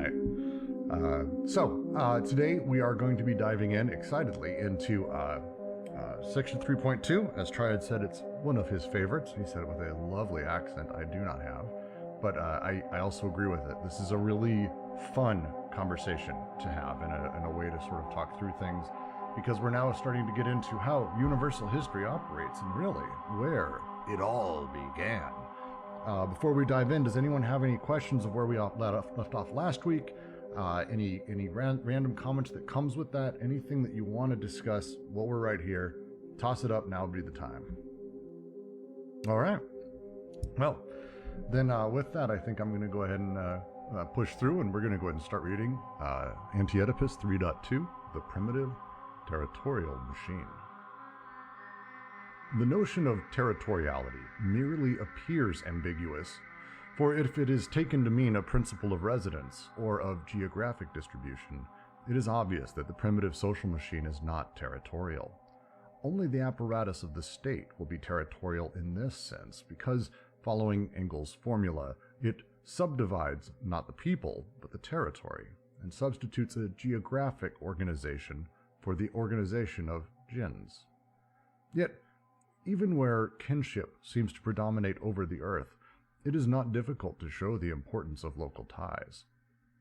right. Today we are going to be diving in excitedly into section 3.2. As Triad said, it's one of his favorites. He said it with a lovely accent I do not have, but I also agree with it. This is a really fun conversation to have and a way to sort of talk through things, because we're now starting to get into how universal history operates and really where it all began. Before we dive in, does anyone have any questions of where we left off last week? Any random comments that comes with that? Anything that you want to discuss while we're right here? Toss it up. Now would be the time. All right. Well, then with that, I think I'm going to go ahead and push through, and we're going to go ahead and start reading Anti-Oedipus 3.2, The Primitive Territorial Machine. The notion of territoriality merely appears ambiguous, for if it is taken to mean a principle of residence or of geographic distribution, it is obvious that the primitive social machine is not territorial. Only the apparatus of the state will be territorial in this sense, because, following Engels' formula, it subdivides not the people, but the territory, and substitutes a geographic organization for the organization of gens. Yet, even where kinship seems to predominate over the earth, it is not difficult to show the importance of local ties.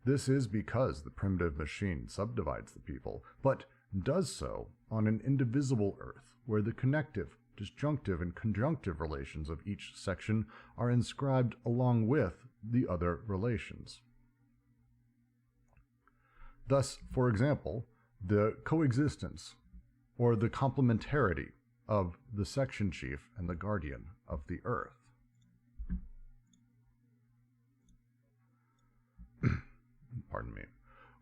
This is because the primitive machine subdivides the people, but does so on an indivisible earth, where the connective, disjunctive, and conjunctive relations of each section are inscribed along with the other relations. Thus, for example, the coexistence or the complementarity of the section chief and the guardian of the earth. Pardon me.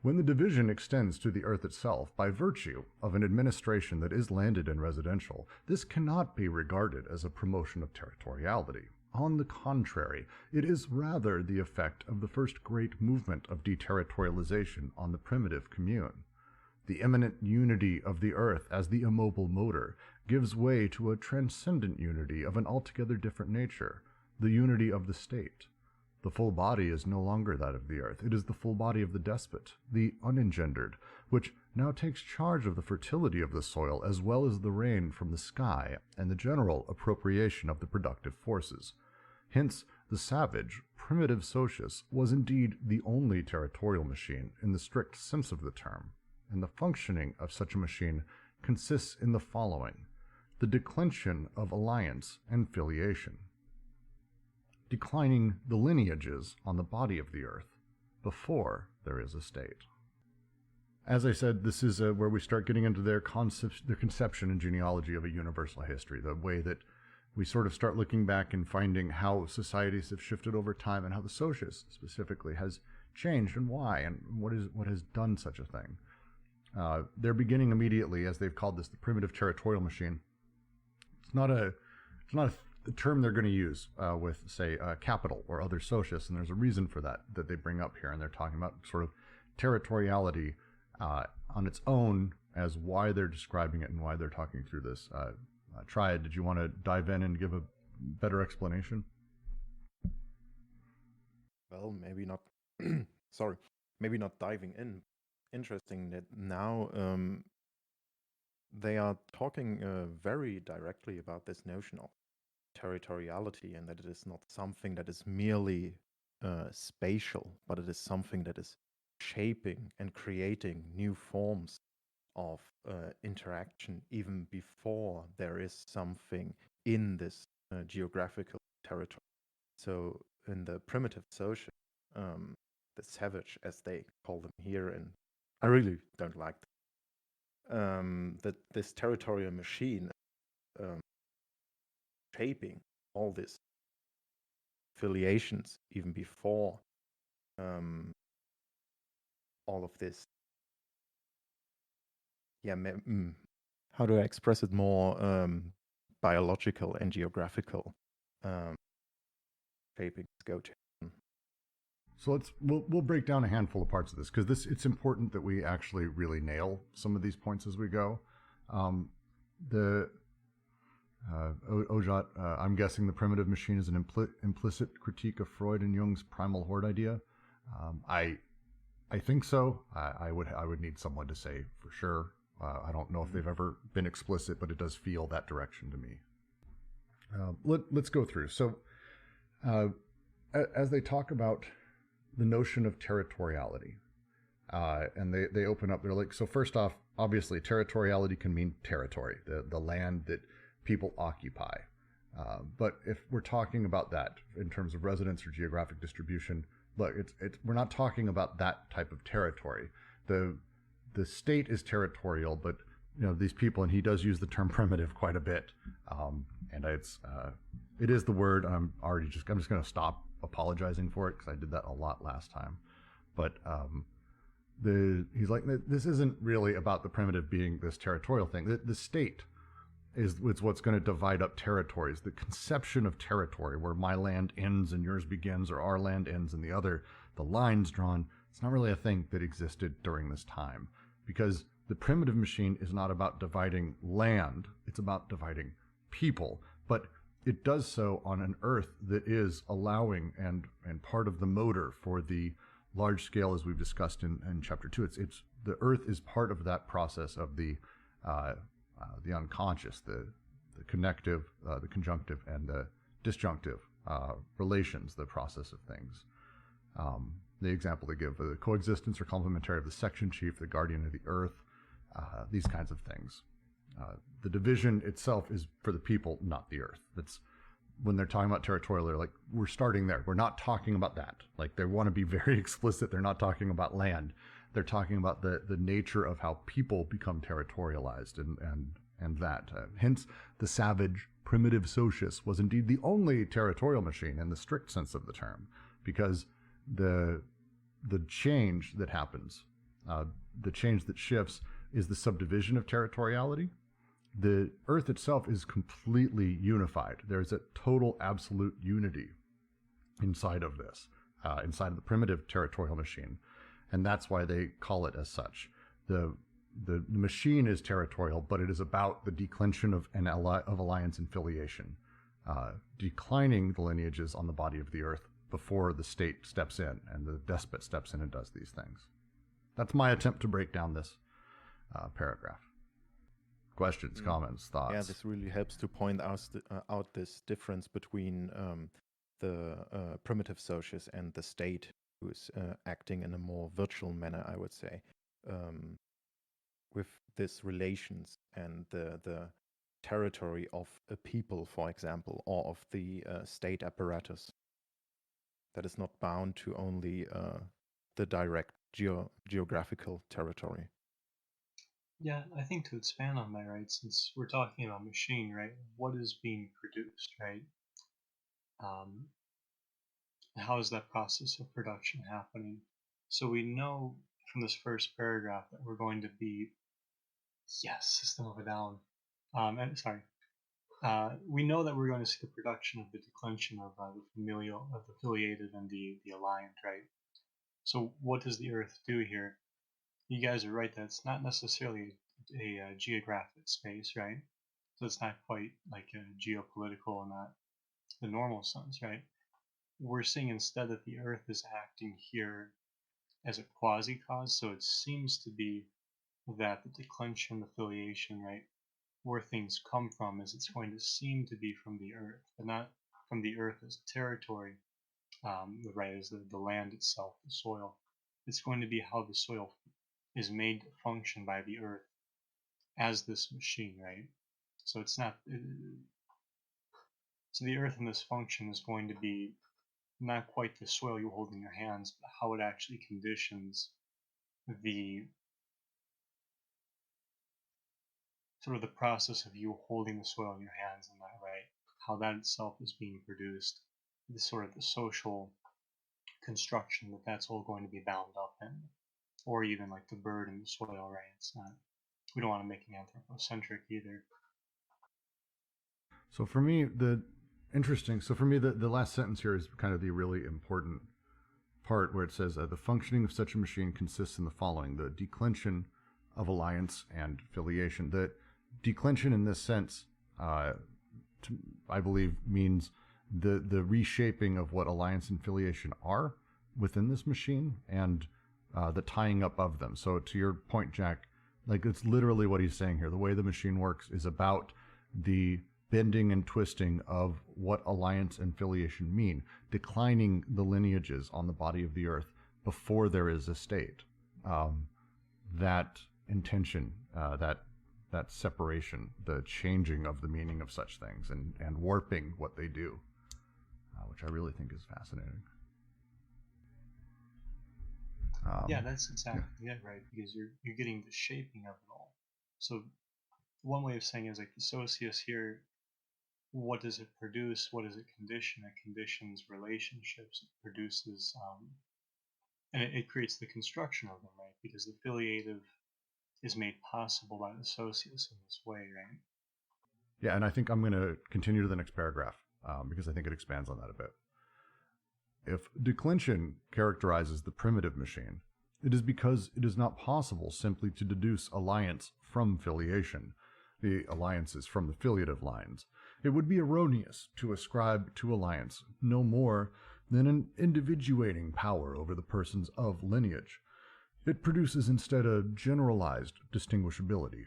When the division extends to the earth itself by virtue of an administration that is landed and residential, this cannot be regarded as a promotion of territoriality. On the contrary, it is rather the effect of the first great movement of deterritorialization on the primitive commune. The immanent unity of the earth as the immobile motor gives way to a transcendent unity of an altogether different nature, the unity of the state. The full body is no longer that of the earth. It is the full body of the despot, the unengendered, which now takes charge of the fertility of the soil as well as the rain from the sky and the general appropriation of the productive forces. Hence, the savage, primitive socius was indeed the only territorial machine in the strict sense of the term, and the functioning of such a machine consists in the following: the declension of alliance and filiation, declining the lineages on the body of the earth before there is a state. As I said, this is where we start getting into their conception and genealogy of a universal history, the way that we sort of start looking back and finding how societies have shifted over time and how the socius specifically has changed and why and what has done such a thing. They're beginning immediately, as they've called this, the primitive territorial machine. It's not a term they're going to use with, say, capital or other socius, and there's a reason for that they bring up here, and they're talking about sort of territoriality on its own as why they're describing it and why they're talking through this. Triad, did you want to dive in and give a better explanation? Well, maybe not. Sorry, maybe not diving in. Interesting that now they are talking very directly about this notion of territoriality, and that it is not something that is merely spatial, but it is something that is shaping and creating new forms of interaction even before there is something in this geographical territory. So in the primitive social, the savage, as they call them here, and I really don't like that this territorial machine shaping all these affiliations even before all of this. Yeah, how do I express it more biological and geographical shapings go to? So we'll break down a handful of parts of this, because it's important that we actually really nail some of these points as we go. Ojat, I'm guessing the primitive machine is an implicit critique of Freud and Jung's primal horde idea. I I think so. I would need someone to say for sure. I don't know if they've ever been explicit, but it does feel that direction to me. Let's go through. So, as they talk about the notion of territoriality, and they open up, they're like, so first off, obviously, territoriality can mean territory, the land that people occupy. But if we're talking about that in terms of residence or geographic distribution, look, we're not talking about that type of territory. The state is territorial, but these people, and he does use the term primitive quite a bit, and it is the word. I'm just going to stop apologizing for it because I did that a lot last time. But he's like, this isn't really about the primitive being this territorial thing. The state is what's going to divide up territories. The conception of territory, where my land ends and yours begins, or our land ends and the lines drawn, it's not really a thing that existed during this time, because the primitive machine is not about dividing land, it's about dividing people. But it does so on an earth that is allowing and part of the motor for the large scale, as we've discussed in chapter 2. It's the earth is part of that process of the unconscious, the connective, the conjunctive, and the disjunctive relations, the process of things. The example they give, the coexistence or complementary of the section chief, the guardian of the earth, these kinds of things. The division itself is for the people, not the earth. That's when they're talking about territorial, they're like, we're starting there. We're not talking about that. Like, they want to be very explicit. They're not talking about land. They're talking about the nature of how people become territorialized and that. Hence, the savage, primitive socius was indeed the only territorial machine in the strict sense of the term, because the change that happens, the change that shifts, is the subdivision of territoriality. The earth itself is completely unified. There's a total absolute unity inside of this, inside of the primitive territorial machine. And that's why they call it as such. The machine is territorial, but it is about the declension of alliance and filiation, declining the lineages on the body of the earth before the state steps in and the despot steps in and does these things. That's my attempt to break down this paragraph. Questions, comments, thoughts? Yeah, this really helps to point out this difference between the primitive socius and the state, who is acting in a more virtual manner, I would say, with these relations and the territory of a people, for example, or of the state apparatus that is not bound to only the direct geographical territory. Yeah, I think to expand on that, right, since we're talking about machine, right, what is being produced, right? How is that process of production happening? So we know from this first paragraph that we're going to be, yes, System of a Down. We know that we're going to see the production of the declension of the familial, of the affiliated, and the alliant, right? So what does the Earth do here? You guys are right that it's not necessarily a geographic space, right? So it's not quite like a geopolitical in that the normal sense, right? We're seeing instead that the Earth is acting here as a quasi-cause, so it seems to be that the declension, affiliation, right, where things come from is it's going to seem to be from the Earth, but not from the Earth as territory, right, as the land itself, the soil. It's going to be how the soil is made to function by the Earth as this machine, right? So it's not. So the Earth in this function is going to be not quite the soil you hold in your hands, but how it actually conditions the sort of the process of you holding the soil in your hands, and that, right? How that itself is being produced, the sort of the social construction that's all going to be bound up in, or even like the bird and the soil, right? It's not. We don't want to make it anthropocentric either. So for me, the last sentence here is kind of the really important part, where it says the functioning of such a machine consists in the following: the declension of alliance and filiation. The declension in this sense, I believe, means the reshaping of what alliance and filiation are within this machine, and the tying up of them. So to your point, Jack, like it's literally what he's saying here. The way the machine works is about the bending and twisting of what alliance and filiation mean, declining the lineages on the body of the earth before there is a state. That intention, that separation, the changing of the meaning of such things, and warping what they do, which I really think is fascinating. Yeah, that's exactly it, right? Because you're getting the shaping of it all. So one way of saying is like the socius here, what does it produce? What does it condition? It conditions relationships. It produces, and it creates the construction of them, right? Because the filiative is made possible by the socius in this way, right? Yeah, and I think I'm going to continue to the next paragraph because I think it expands on that a bit. If declension characterizes the primitive machine, it is because it is not possible simply to deduce alliance from filiation, the alliances from the filiative lines. It would be erroneous to ascribe to alliance no more than an individuating power over the persons of lineage. It produces instead a generalized distinguishability.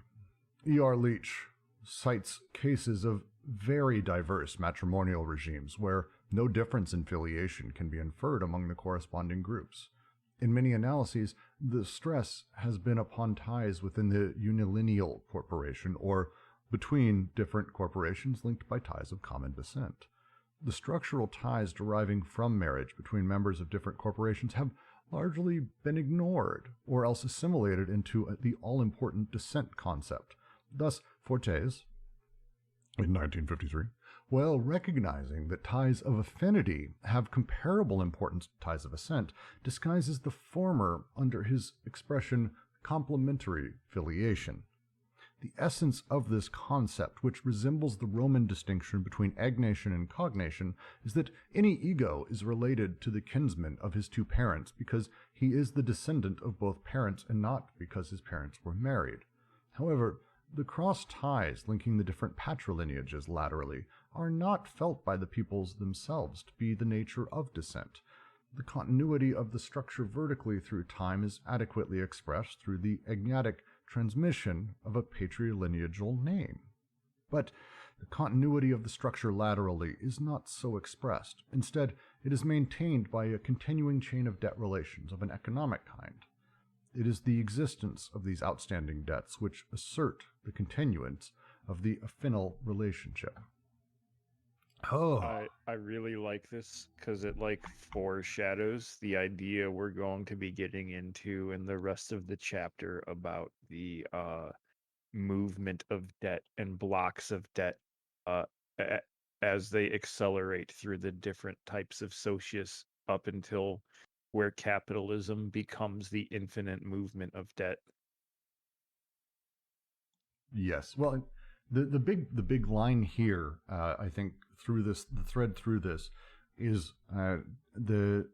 E.R. Leach cites cases of very diverse matrimonial regimes where no difference in filiation can be inferred among the corresponding groups. In many analyses, the stress has been upon ties within the unilineal corporation or between different corporations linked by ties of common descent. The structural ties deriving from marriage between members of different corporations have largely been ignored or else assimilated into the all-important descent concept. Thus, Fortes, in 1953, while recognizing that ties of affinity have comparable importance to ties of ascent, disguises the former under his expression complementary filiation. The essence of this concept, which resembles the Roman distinction between agnation and cognation, is that any ego is related to the kinsman of his two parents because he is the descendant of both parents and not because his parents were married. However, the cross ties linking the different patrilineages laterally are not felt by the peoples themselves to be the nature of descent. The continuity of the structure vertically through time is adequately expressed through the agnatic transmission of a patrilineal name. But the continuity of the structure laterally is not so expressed. Instead, it is maintained by a continuing chain of debt relations of an economic kind. It is the existence of these outstanding debts which assert the continuance of the affinal relationship. I really like this because it like foreshadows the idea we're going to be getting into in the rest of the chapter about the movement of debt and blocks of debt as they accelerate through the different types of socius up until where capitalism becomes the infinite movement of debt. Yes. Well, the big line here, I think, through this, the thread through this, is the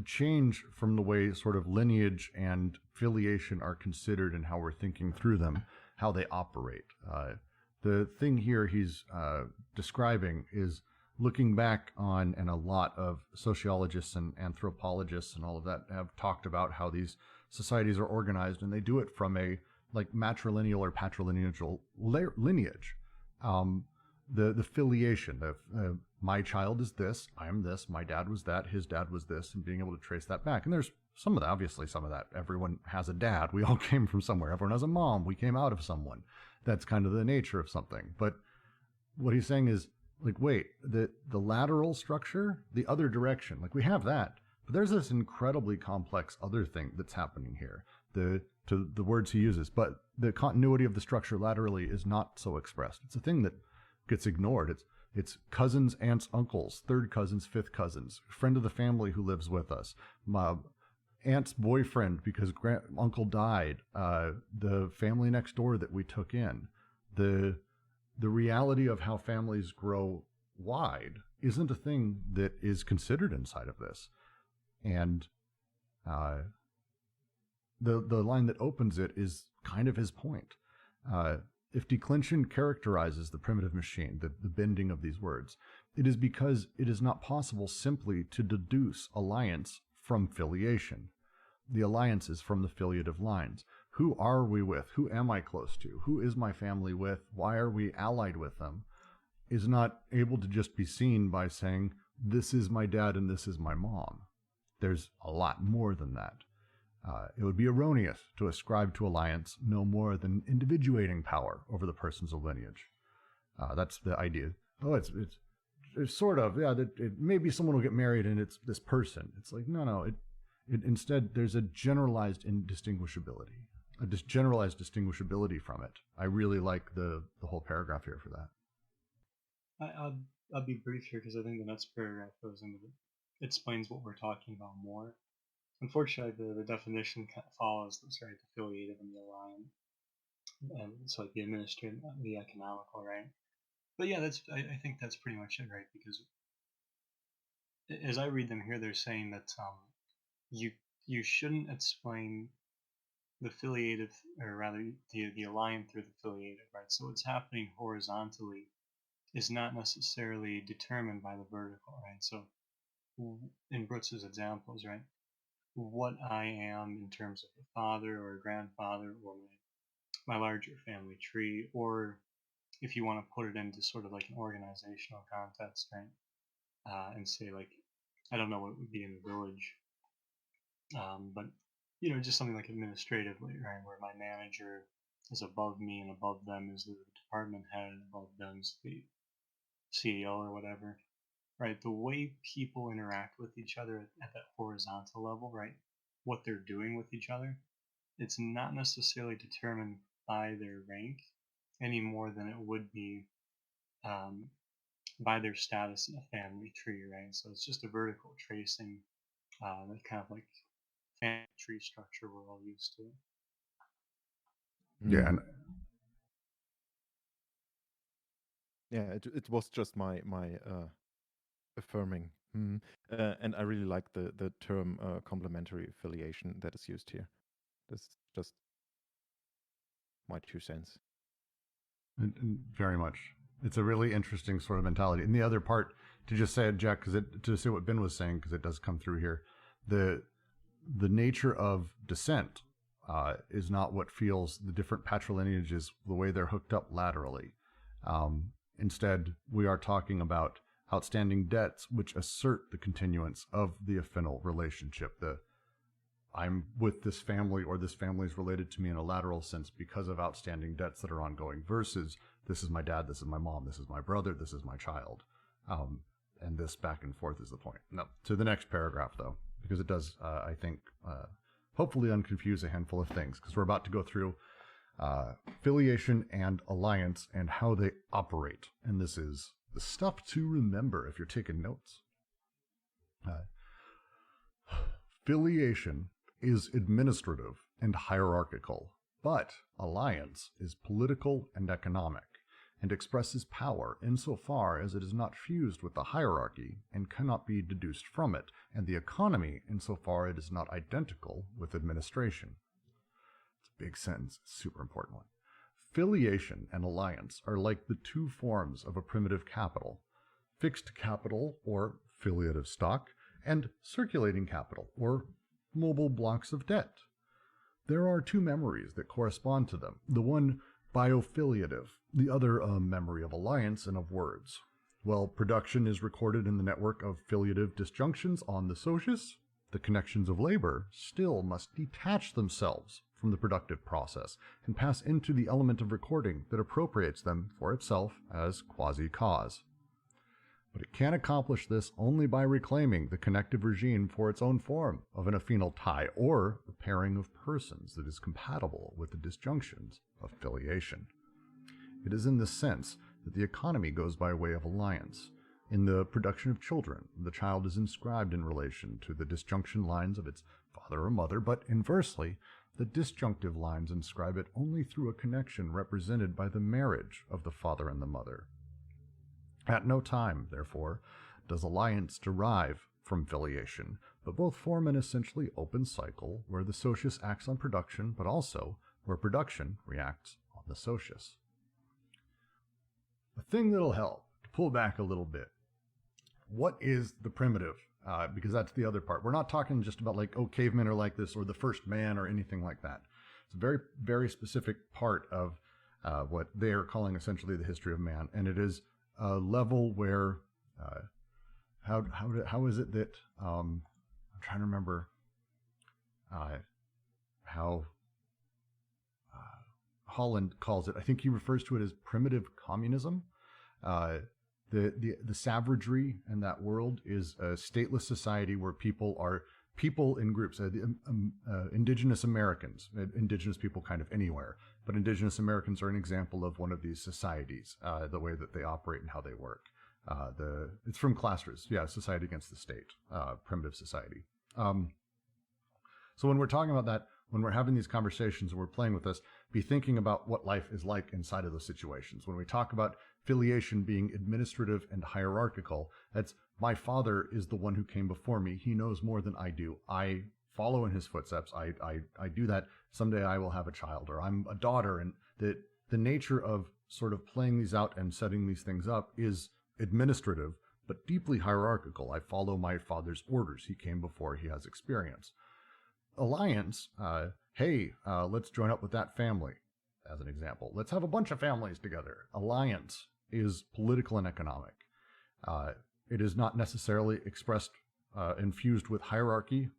change from the way sort of lineage and filiation are considered and how we're thinking through them, how they operate. The thing here he's describing is looking back on, and a lot of sociologists and anthropologists and all of that have talked about how these societies are organized, and they do it from a like matrilineal or patrilineal lineage. The filiation, my child is this, I'm this, my dad was that, his dad was this, and being able to trace that back. And there's some of that, obviously some of that. Everyone has a dad. We all came from somewhere. Everyone has a mom. We came out of someone. That's kind of the nature of something. But what he's saying is, like, wait, the lateral structure, the other direction, like we have that, but there's this incredibly complex other thing that's happening here. To the words he uses, but the continuity of the structure laterally is not so expressed. It's a thing that gets ignored. It's cousins, aunts, uncles, third cousins, fifth cousins, friend of the family who lives with us, my aunt's boyfriend because uncle died, the family next door that we took in. The reality of how families grow wide isn't a thing that is considered inside of this. And the line that opens it is kind of his point. If declension characterizes the primitive machine, the bending of these words, it is because it is not possible simply to deduce alliance from filiation. the alliances from the filiative lines. Who are we with? Who am I close to? Who is my family with? Why are we allied with them? Is not able to just be seen by saying, this is my dad and this is my mom. There's a lot more than that. It would be erroneous to ascribe to alliance no more than individuating power over the persons of lineage. That's the idea. Oh, it's sort of, yeah, maybe someone will get married and it's this person. It's like, no, it instead, there's a generalized indistinguishability, generalized distinguishability from it. I really like the whole paragraph here for that. I'll be brief here because I think the next paragraph goes into it explains what we're talking about more. Unfortunately, the definition kind of follows this, right? The affiliative and the alliant, and it's like the administrative, the economical, right? But yeah, I think that's pretty much it, right? Because as I read them here, they're saying that you shouldn't explain the affiliative, or rather the alliant through the affiliative, right? So what's happening horizontally is not necessarily determined by the vertical, right? So in Brooks's examples, right, what I am in terms of a father or a grandfather or my larger family tree, or if you want to put it into sort of like an organizational context, right, and say like, I don't know what it would be in a village, but just something like administratively, right, where my manager is above me and above them is the department head, and above them is the CEO or whatever, right? The way people interact with each other at that horizontal level, right? What they're doing with each other, it's not necessarily determined by their rank any more than it would be by their status in a family tree, right? So it's just a vertical tracing, that kind of like family tree structure we're all used to. Yeah, and yeah, it was just my affirming. And I really like the term complementary affiliation that is used here. That's just my 2 cents. very much. It's a really interesting sort of mentality. And the other part, to just say it, Jack, to say what Ben was saying, because it does come through here, the nature of descent is not what fuels the different patrilineages, the way they're hooked up laterally. Instead, we are talking about outstanding debts which assert the continuance of the affinal relationship. I'm with this family, or this family is related to me in a lateral sense because of outstanding debts that are ongoing, versus this is my dad, this is my mom, this is my brother, this is my child. And this back and forth is the point. No, to the next paragraph, though, because it does, I think, hopefully unconfuse a handful of things, because we're about to go through filiation and alliance and how they operate. And this is the stuff to remember if you're taking notes. Filiation is administrative and hierarchical, but alliance is political and economic, and expresses power insofar as it is not fused with the hierarchy and cannot be deduced from it, and the economy insofar as it is not identical with administration. It's a big sentence, super important one. Filiation and alliance are like the two forms of a primitive capital: fixed capital, or filiative stock, and circulating capital, or mobile blocks of debt. There are two memories that correspond to them, the one biofiliative, the other a memory of alliance and of words. While production is recorded in the network of filiative disjunctions on the socius, the connections of labor still must detach themselves from the productive process and pass into the element of recording that appropriates them for itself as quasi-cause. But it can accomplish this only by reclaiming the connective regime for its own form of an affinal tie, or a pairing of persons that is compatible with the disjunctions of filiation. It is in this sense that the economy goes by way of alliance. In the production of children, the child is inscribed in relation to the disjunction lines of its father or mother, but inversely, the disjunctive lines inscribe it only through a connection represented by the marriage of the father and the mother. At no time, therefore, does alliance derive from filiation, but both form an essentially open cycle where the socius acts on production, but also where production reacts on the socius. The thing that'll help to pull back a little bit: what is the primitive because that's the other part. We're not talking just about like, oh, cavemen are like this or the first man or anything like that. It's a very, very specific part of what they are calling essentially the history of man. And it is a level where, how is it that, I'm trying to remember how Holland calls it. I think he refers to it as primitive communism. The savagery in that world is a stateless society where people are people in groups. Indigenous Americans, indigenous people kind of anywhere, but Indigenous Americans are an example of one of these societies, the way that they operate and how they work. It's from Claster's, Society Against the State, primitive society. So when we're talking about that, when we're having these conversations and we're playing with this, be thinking about what life is like inside of those situations. When we talk about filiation being administrative and hierarchical, that's my father is the one who came before me. He knows more than I do. I follow in his footsteps. I do that. Someday I will have a child, or I'm a daughter. And the nature of sort of playing these out and setting these things up is administrative, but deeply hierarchical. I follow my father's orders. He came before, he has experience. Alliance, let's join up with that family, as an example. Let's have a bunch of families together. Alliance is political and economic. It is not necessarily expressed, infused with hierarchy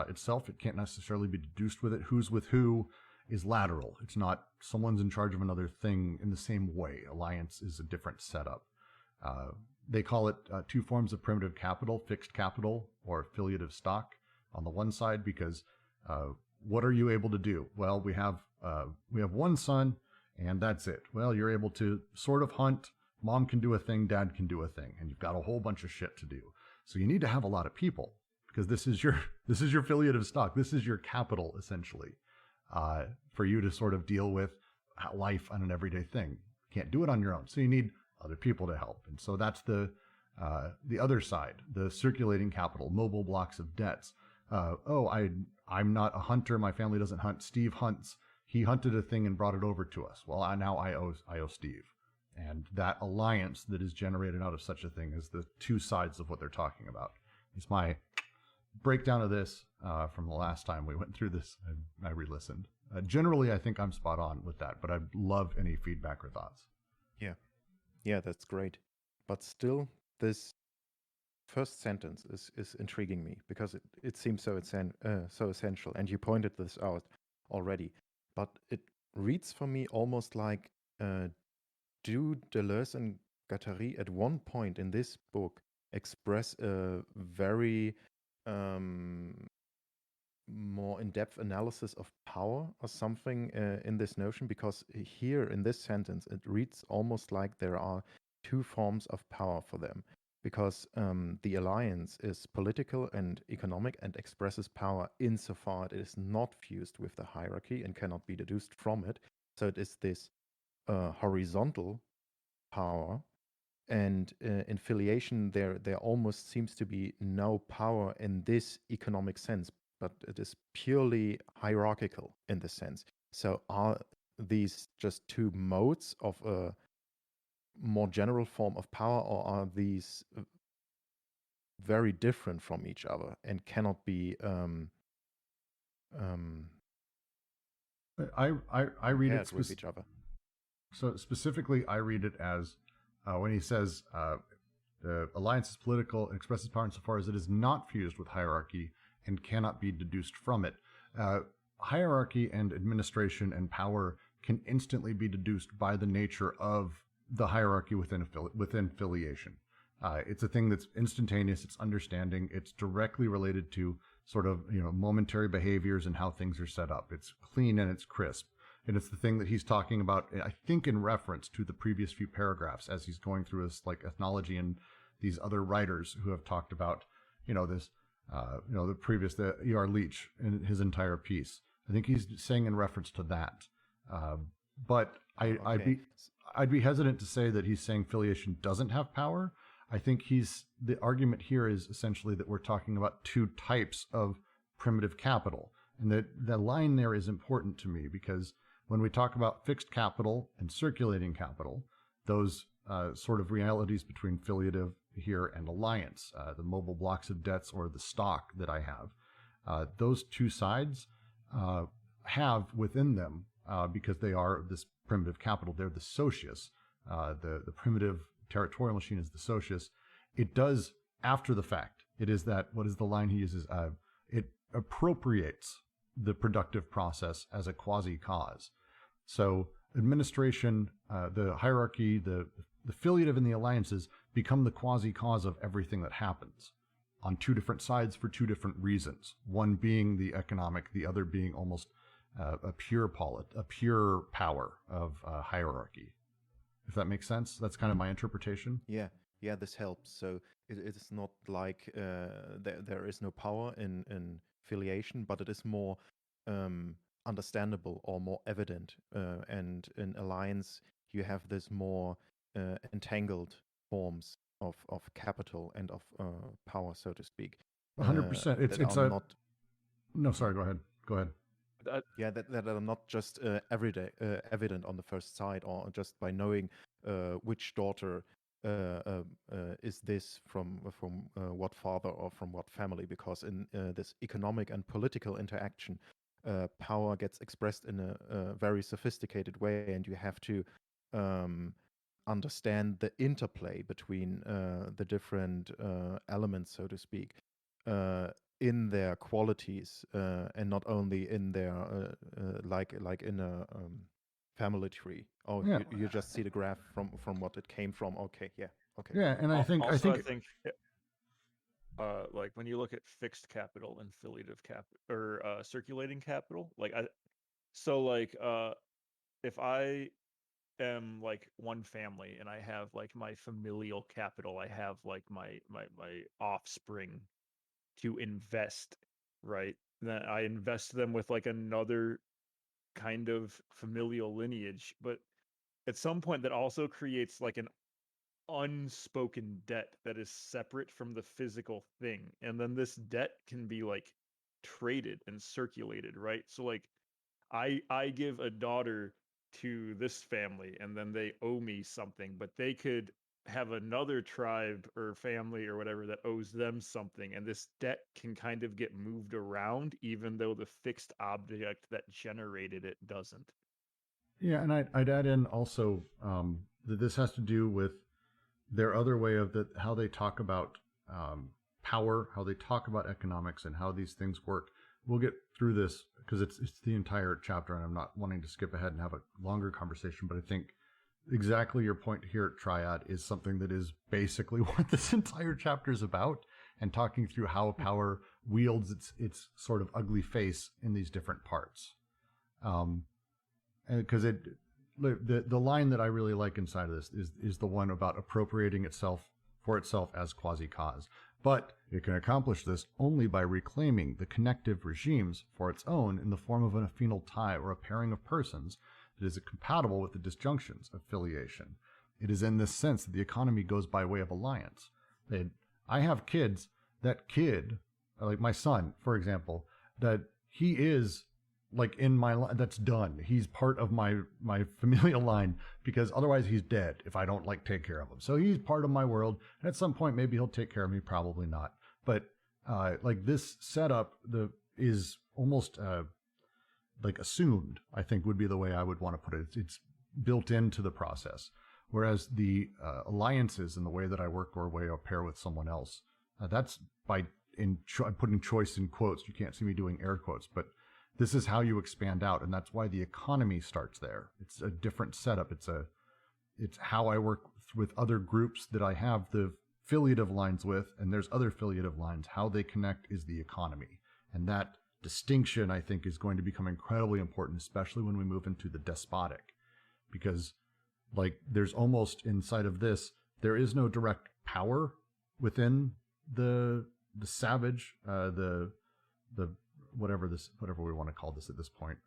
itself. It can't necessarily be deduced with it. Who's with who is lateral. It's not someone's in charge of another thing in the same way. Alliance is a different setup. They call it two forms of primitive capital, fixed capital or affiliative stock on the one side, because what are you able to do? Well, we have one son and that's it. Well, you're able to sort of hunt. Mom can do a thing, dad can do a thing, and you've got a whole bunch of shit to do. So you need to have a lot of people, because this is your affiliative stock. This is your capital, essentially, for you to sort of deal with life on an everyday thing. Can't do it on your own. So you need other people to help. And so that's the other side, the circulating capital, mobile blocks of debts. I'm not a hunter. My family doesn't hunt. Steve hunts. He hunted a thing and brought it over to us. Well, now I owe Steve. And that alliance that is generated out of such a thing is the two sides of what they're talking about. It's my breakdown of this from the last time we went through this. I re-listened. Generally, I think I'm spot on with that, but I'd love any feedback or thoughts. Yeah, that's great. But still, this first sentence is intriguing me, because it seems so essential, and you pointed this out already. But it reads for me almost like, do Deleuze and Guattari at one point in this book express a very more in-depth analysis of power or something in this notion? Because here in this sentence, it reads almost like there are two forms of power for them. Because the alliance is political and economic and expresses power insofar it is not fused with the hierarchy and cannot be deduced from it. So it is this horizontal power. And in filiation, there almost seems to be no power in this economic sense, but it is purely hierarchical in this sense. So are these just two modes of a more general form of power, or are these very different from each other and cannot be I read it with each other? So specifically, I read it as when he says the alliance is political and expresses power insofar as it is not fused with hierarchy and cannot be deduced from it. Hierarchy and administration and power can instantly be deduced by the nature of the hierarchy within filiation. It's a thing that's instantaneous. It's understanding. It's directly related to sort of momentary behaviors and how things are set up. It's clean and it's crisp. And it's the thing that he's talking about, I think, in reference to the previous few paragraphs as he's going through his ethnology and these other writers who have talked about, the E.R. Leach in his entire piece. I think he's saying in reference to that. But I'd be hesitant to say that he's saying filiation doesn't have power. I think the argument here is essentially that we're talking about two types of primitive capital. And that the line there is important to me, because when we talk about fixed capital and circulating capital, those sort of realities between filiative here and alliance, the mobile blocks of debts or the stock that I have. Those two sides have within them, because they are this primitive capital, they're the socius. The primitive territorial machine is the socius. It does after the fact. It is that, what is the line he uses? It appropriates the productive process as a quasi-cause. So administration, the hierarchy, the affiliative and the alliances become the quasi-cause of everything that happens on two different sides for two different reasons. One being the economic, the other being almost a pure power of hierarchy. If that makes sense, that's kind of my interpretation. Yeah, this helps. So it is not like there is no power in filiation, but it is more understandable or more evident. And in alliance, you have this more entangled forms of capital and of power, so to speak. 100%. It's not. No, sorry. Go ahead. That are not just everyday evident on the first sight, or just by knowing which daughter is this from what father or from what family, because in this economic and political interaction, power gets expressed in a very sophisticated way, and you have to understand the interplay between the different elements, so to speak, in their qualities, and not only in their like in a family tree. Oh, Yeah. you just see the graph from what it came from. Okay, yeah, okay. Yeah, and I think like when you look at fixed capital and affiliative or circulating capital, if I am like one family and I have like my familial capital, I have like my offspring to invest, right? Then I invest them with like another kind of familial lineage, but at some point that also creates like an unspoken debt that is separate from the physical thing. And then this debt can be like traded and circulated, right? So like I give a daughter to this family and then they owe me something, but they could have another tribe or family or whatever that owes them something, and this debt can kind of get moved around even though the fixed object that generated it doesn't. Yeah, and I'd add in also that this has to do with their other way of how they talk about power, how they talk about economics, and how these things work. We'll get through this because it's the entire chapter, and I'm not wanting to skip ahead and have a longer conversation, but I think exactly your point here at Triad is something that is basically what this entire chapter is about, and talking through how power wields its sort of ugly face in these different parts. Because the line that I really like inside of this is the one about appropriating itself for itself as quasi-cause. But it can accomplish this only by reclaiming the connective regimes for its own in the form of an affinal tie or a pairing of persons that is compatible with the disjunctions of filiation. It is in this sense that the economy goes by way of alliance. I have kids, that kid, like my son, for example, that he is like in my line, that's done. He's part of my familial line, because otherwise he's dead if I don't like take care of him. So he's part of my world. And at some point, maybe he'll take care of me, probably not. But like this setup is almost like assumed, I think would be the way I would want to put it. It's built into the process. Whereas the alliances and the way that I work or way I pair with someone else, that's I'm putting choice in quotes. You can't see me doing air quotes, but this is how you expand out, and that's why the economy starts there. It's a different setup. It's how I work with other groups that I have the affiliative lines with, and there's other affiliative lines. How they connect is the economy, and that distinction, I think, is going to become incredibly important, especially when we move into the despotic, because like there's almost inside of this, there is no direct power within the savage, the whatever we want to call this at this point.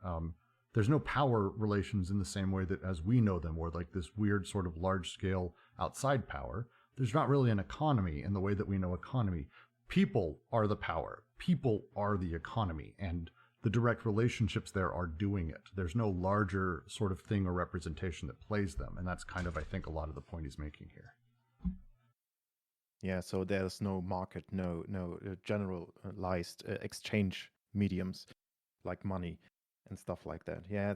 There's no power relations in the same way that as we know them, or like this weird sort of large scale outside power. There's not really an economy in the way that we know economy. People are the power. People are the economy, and the direct relationships there are doing it. There's no larger sort of thing or representation that plays them, and that's kind of, I think, a lot of the point he's making here. Yeah, so there's no market, no generalized exchange mediums like money and stuff like that. Yeah,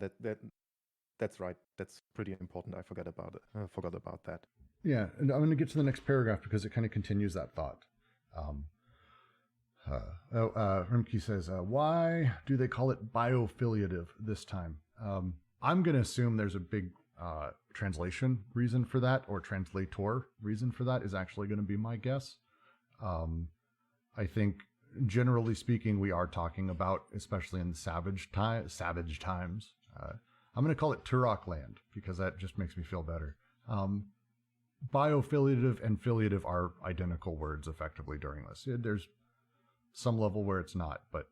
that's right. That's pretty important. I forgot about it. I forgot about that. Yeah, and I'm going to get to the next paragraph because it kind of continues that thought. Rimke says, why do they call it bioaffiliative this time? I'm going to assume there's a big translation reason for that, or translator reason for that is actually going to be my guess. I think, generally speaking, we are talking about, especially in savage times. I'm going to call it Turok land because that just makes me feel better. Bioaffiliative and filiative are identical words effectively during this. There's some level where it's not, but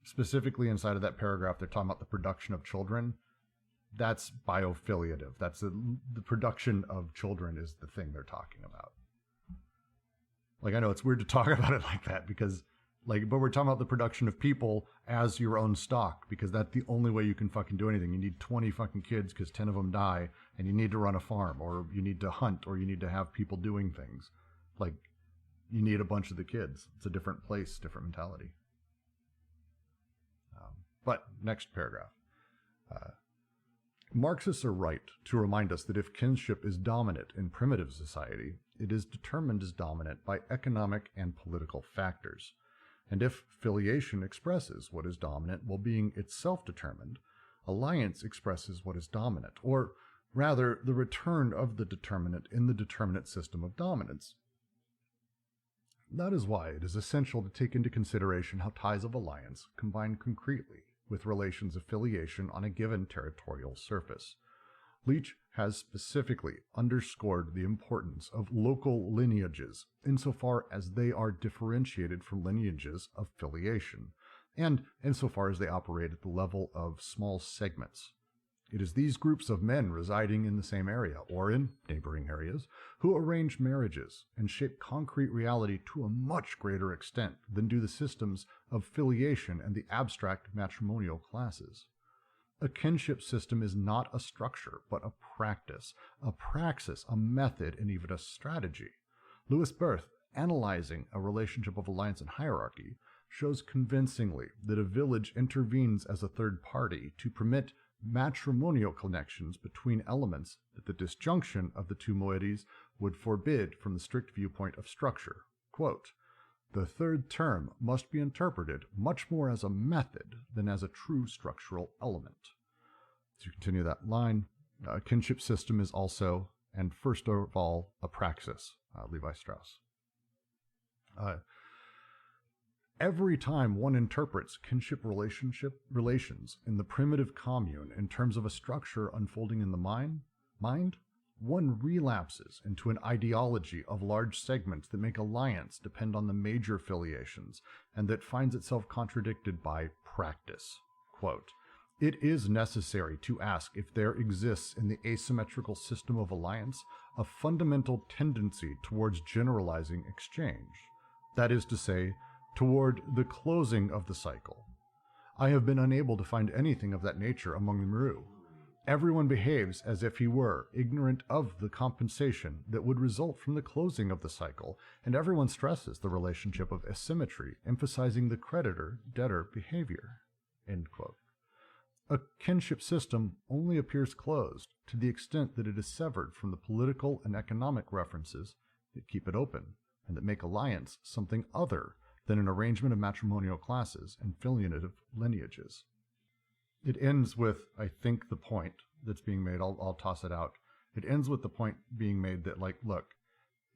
specifically inside of that paragraph, they're talking about the production of children. That's bioaffiliative. That's the production of children is the thing they're talking about. Like, I know it's weird to talk about it like that because, like, but we're talking about the production of people as your own stock because that's the only way you can fucking do anything. You need 20 fucking kids because 10 of them die, and you need to run a farm, or you need to hunt, or you need to have people doing things. Like, you need a bunch of the kids. It's a different place, different mentality. But next paragraph. Marxists are right to remind us that if kinship is dominant in primitive society, it is determined as dominant by economic and political factors. And if filiation expresses what is dominant while being itself determined, alliance expresses what is dominant, or rather the return of the determinant in the determinate system of dominance. That is why it is essential to take into consideration how ties of alliance combine concretely with relations of filiation on a given territorial surface. Leach has specifically underscored the importance of local lineages insofar as they are differentiated from lineages of filiation, and insofar as they operate at the level of small segments. It is these groups of men residing in the same area, or in neighboring areas, who arrange marriages and shape concrete reality to a much greater extent than do the systems of filiation and the abstract matrimonial classes. A kinship system is not a structure, but a practice, a praxis, a method, and even a strategy. Louis Berth, analyzing a relationship of alliance and hierarchy, shows convincingly that a village intervenes as a third party to permit matrimonial connections between elements that the disjunction of the two moieties would forbid from the strict viewpoint of structure. Quote, the third term must be interpreted much more as a method than as a true structural element. To continue that line, a kinship system is also, and first of all, a praxis. Levi Strauss. Every time one interprets kinship relations in the primitive commune in terms of a structure unfolding in the mind, one relapses into an ideology of large segments that make alliance depend on the major filiations and that finds itself contradicted by practice. Quote, it is necessary to ask if there exists in the asymmetrical system of alliance a fundamental tendency towards generalizing exchange. That is to say, toward the closing of the cycle. I have been unable to find anything of that nature among the Meru. Everyone behaves as if he were ignorant of the compensation that would result from the closing of the cycle, and everyone stresses the relationship of asymmetry, emphasizing the creditor-debtor behavior. End quote. A kinship system only appears closed to the extent that it is severed from the political and economic references that keep it open, and that make alliance something other than an arrangement of matrimonial classes and filiative lineages. It ends with, I think, the point that's being made. I'll toss it out. It ends with the point being made that, like, look,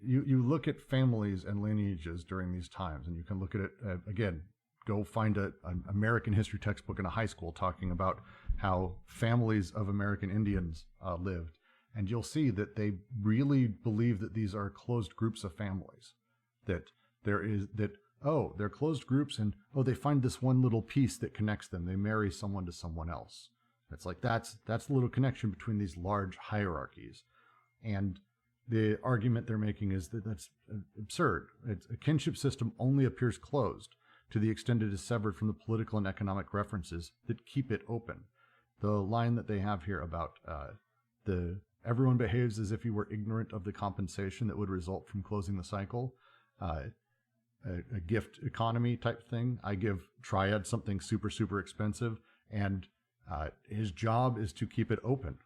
you look at families and lineages during these times, and you can look at it, again, go find an American history textbook in a high school talking about how families of American Indians lived, and you'll see that they really believe that these are closed groups of families, that they're closed groups, and they find this one little piece that connects them. They marry someone to someone else. It's like that's the little connection between these large hierarchies. And the argument they're making is that that's absurd. A kinship system only appears closed to the extent it is severed from the political and economic references that keep it open. The line that they have here about everyone behaves as if he were ignorant of the compensation that would result from closing the cycle, a gift economy type thing. I give Triad something super, super expensive, and his job is to keep it open.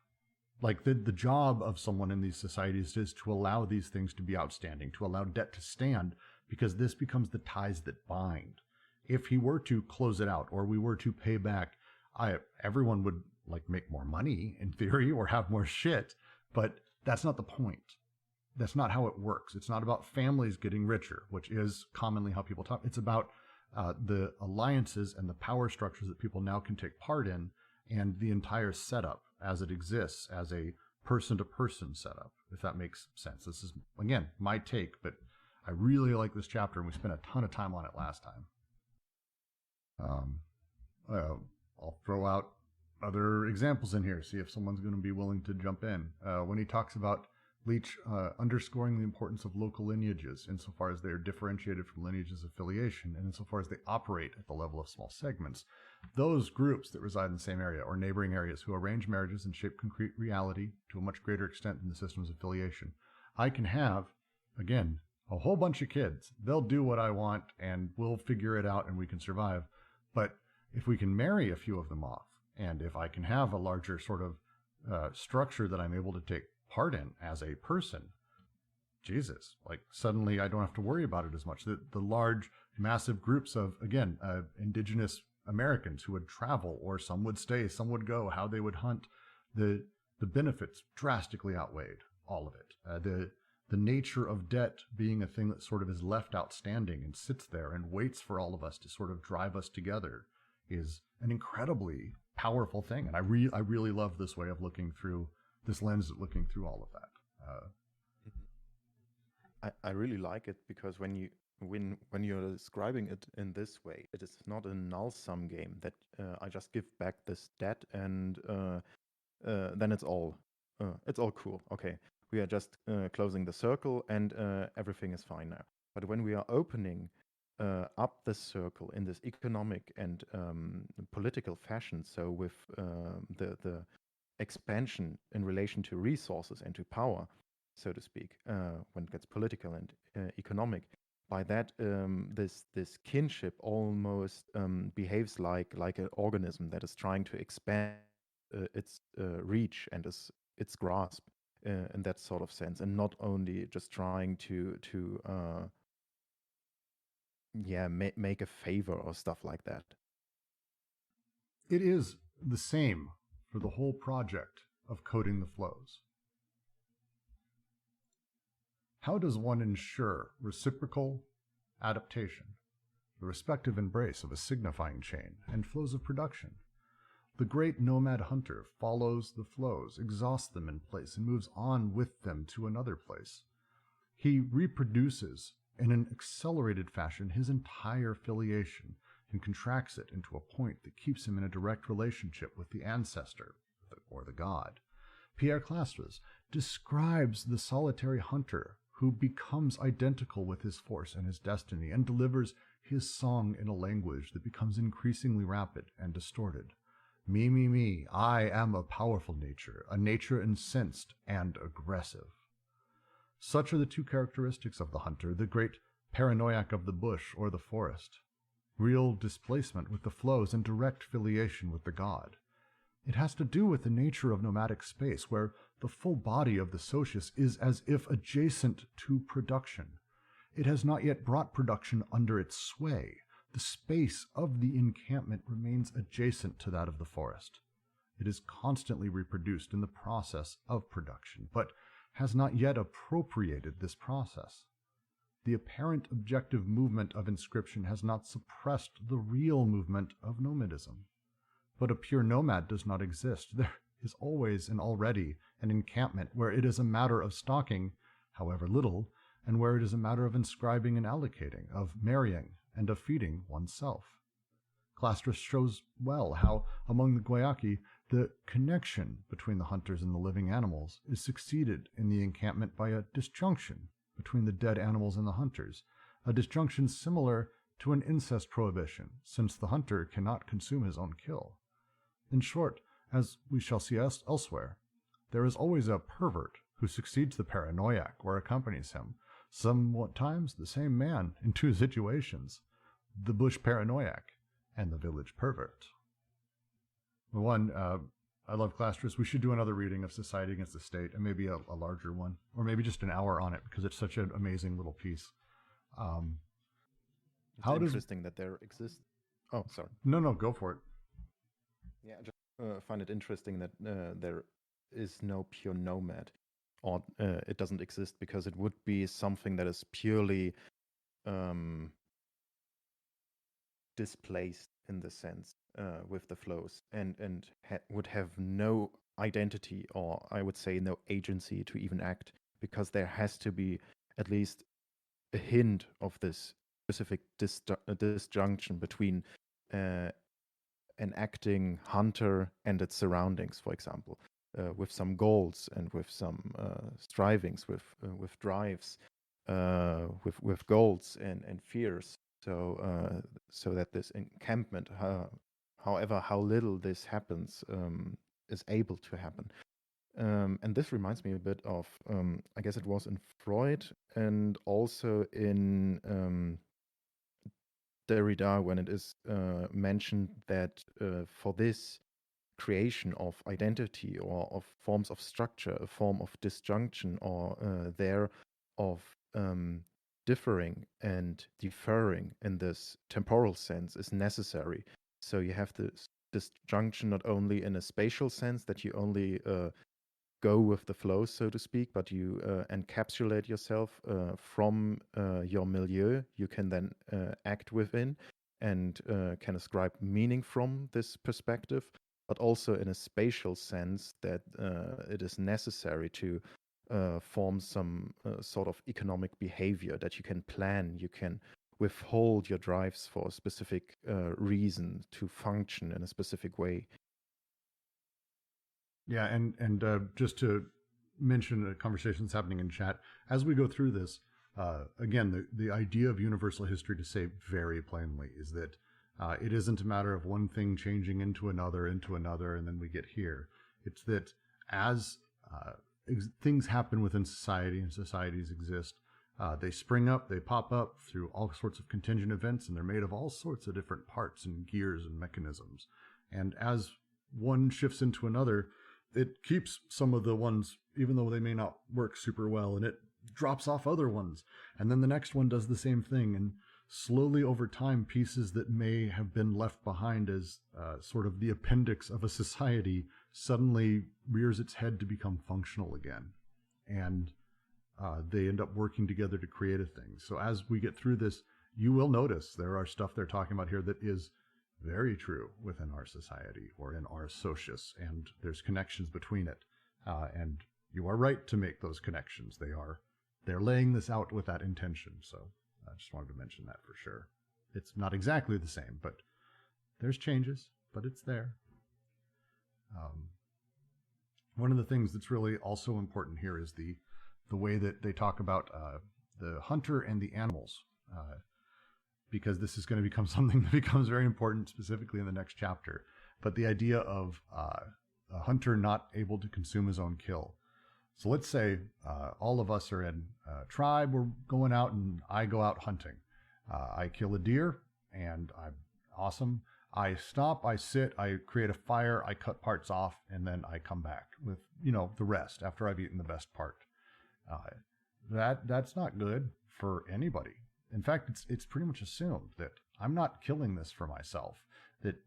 Like the job of someone in these societies is to allow these things to be outstanding, to allow debt to stand, because this becomes the ties that bind. If he were to close it out, or we were to pay back, everyone would like make more money in theory or have more shit, but that's not the point. That's not how it works. It's not about families getting richer, which is commonly how people talk. It's about the alliances and the power structures that people now can take part in, and the entire setup as it exists as a person-to-person setup, if that makes sense. This is, again, my take, but I really like this chapter, and we spent a ton of time on it last time. I'll throw out other examples in here, see if someone's going to be willing to jump in. When he talks about Leach underscoring the importance of local lineages insofar as they are differentiated from lineages of affiliation and insofar as they operate at the level of small segments, those groups that reside in the same area or neighboring areas who arrange marriages and shape concrete reality to a much greater extent than the systems of affiliation. I can have, again, a whole bunch of kids. They'll do what I want and we'll figure it out and we can survive. But if we can marry a few of them off, and if I can have a larger sort of structure that I'm able to take part in as a person, Jesus, like suddenly I don't have to worry about it as much. The large, massive groups of, again, indigenous Americans who would travel, or some would stay, some would go, how they would hunt, the benefits drastically outweighed all of it. The nature of debt being a thing that sort of is left outstanding and sits there and waits for all of us to sort of drive us together is an incredibly powerful thing. And I really love this way of looking through this lens, looking through all of that. I really like it because when you're describing it in this way, it is not a null sum game that I just give back this debt and then it's all cool. Okay, we are just closing the circle and everything is fine now. But when we are opening up this circle in this economic and political fashion, so with the expansion in relation to resources and to power, so to speak, when it gets political and economic, by that this kinship almost behaves like an organism that is trying to expand its reach and its grasp in that sort of sense, and not only just trying to make a favor or stuff like that. It is the same for the whole project of coding the flows. How does one ensure reciprocal adaptation, the respective embrace of a signifying chain, and flows of production? The great nomad hunter follows the flows, exhausts them in place, and moves on with them to another place. He reproduces in an accelerated fashion his entire filiation and contracts it into a point that keeps him in a direct relationship with the ancestor, or the god. Pierre Clastres describes the solitary hunter who becomes identical with his force and his destiny and delivers his song in a language that becomes increasingly rapid and distorted. Me, I am a powerful nature, a nature incensed and aggressive. Such are the two characteristics of the hunter, the great paranoiac of the bush or the forest. Real displacement with the flows and direct filiation with the god. It has to do with the nature of nomadic space, where the full body of the socius is as if adjacent to production. It has not yet brought production under its sway. The space of the encampment remains adjacent to that of the forest. It is constantly reproduced in the process of production, but has not yet appropriated this process. The apparent objective movement of inscription has not suppressed the real movement of nomadism. But a pure nomad does not exist. There is always and already an encampment where it is a matter of stocking, however little, and where it is a matter of inscribing and allocating, of marrying, and of feeding oneself. Clastres shows well how, among the Guayaki, the connection between the hunters and the living animals is succeeded in the encampment by a disjunction between the dead animals and the hunters, a disjunction similar to an incest prohibition, since the hunter cannot consume his own kill. In short, as we shall see elsewhere, there is always a pervert who succeeds the paranoiac or accompanies him, sometimes the same man in two situations, the bush paranoiac and the village pervert. The one, I love Clastrus. We should do another reading of Society Against the State, and maybe a larger one, or maybe just an hour on it, because it's such an amazing little piece. It's interesting that there exists. Oh, sorry. No, go for it. Yeah, I just find it interesting that there is no pure nomad, or it doesn't exist, because it would be something that is purely displaced in the sense with the flows, and would have no identity, or I would say no agency to even act, because there has to be at least a hint of this specific disjunction between an acting hunter and its surroundings, for example, with some goals and with some strivings, with drives, with goals and fears. So that this encampment, however how little this happens, is able to happen. And this reminds me a bit of, I guess it was in Freud and also in Derrida, when it is mentioned that for this creation of identity or of forms of structure, a form of disjunction or there of differing and deferring in this temporal sense is necessary. So you have this disjunction not only in a spatial sense, that you only go with the flow, so to speak, but you encapsulate yourself from your milieu. You can then act within and can ascribe meaning from this perspective, but also in a spatial sense that it is necessary to form some sort of economic behavior that you can plan. You can withhold your drives for a specific reason to function in a specific way. Yeah, and just to mention a conversation that's happening in chat, as we go through this, again, the idea of universal history, to say very plainly, is that it isn't a matter of one thing changing into another, and then we get here. It's that as things happen within society and societies exist, they spring up, they pop up through all sorts of contingent events, and they're made of all sorts of different parts and gears and mechanisms. And as one shifts into another, it keeps some of the ones, even though they may not work super well, and it drops off other ones. And then the next one does the same thing. And slowly over time, pieces that may have been left behind as sort of the appendix of a society suddenly rears its head to become functional again. And they end up working together to create a thing. So as we get through this, you will notice there are stuff they're talking about here that is very true within our society or in our socius, and there's connections between it. And you are right to make those connections. They're laying this out with that intention. So I just wanted to mention that for sure. It's not exactly the same, but there's changes, but it's there. One of the things that's really also important here is the way that they talk about the hunter and the animals, because this is going to become something that becomes very important specifically in the next chapter. But the idea of a hunter not able to consume his own kill. So let's say all of us are in a tribe, we're going out, and I go out hunting. I kill a deer, and I'm awesome. I stop, I sit, I create a fire, I cut parts off, and then I come back with, the rest after I've eaten the best part. That's not good for anybody. In fact, it's pretty much assumed that I'm not killing this for myself,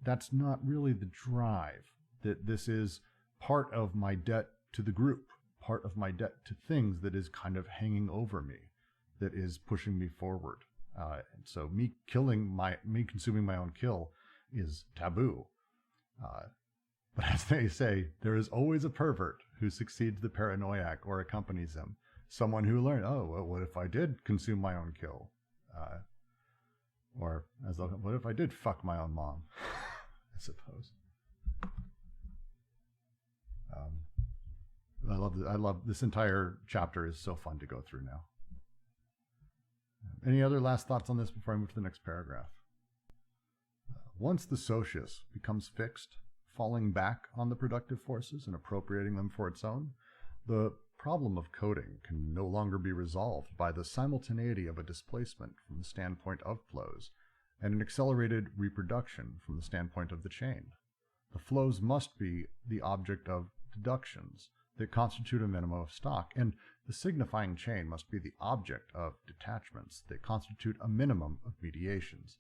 that's not really the drive, that this is part of my debt to the group, part of my debt to things that is kind of hanging over me, that is pushing me forward. And so me consuming my own kill is taboo. But as they say, there is always a pervert who succeeds the paranoiac or accompanies him. Someone who learned, oh, well, what if I did consume my own kill? Or what if I did fuck my own mom? I suppose. I love this entire chapter is so fun to go through now. Any other last thoughts on this before I move to the next paragraph? Once the socius becomes fixed, falling back on the productive forces and appropriating them for its own, the problem of coding can no longer be resolved by the simultaneity of a displacement from the standpoint of flows and an accelerated reproduction from the standpoint of the chain. The flows must be the object of deductions that constitute a minimum of stock, and the signifying chain must be the object of detachments that constitute a minimum of mediations.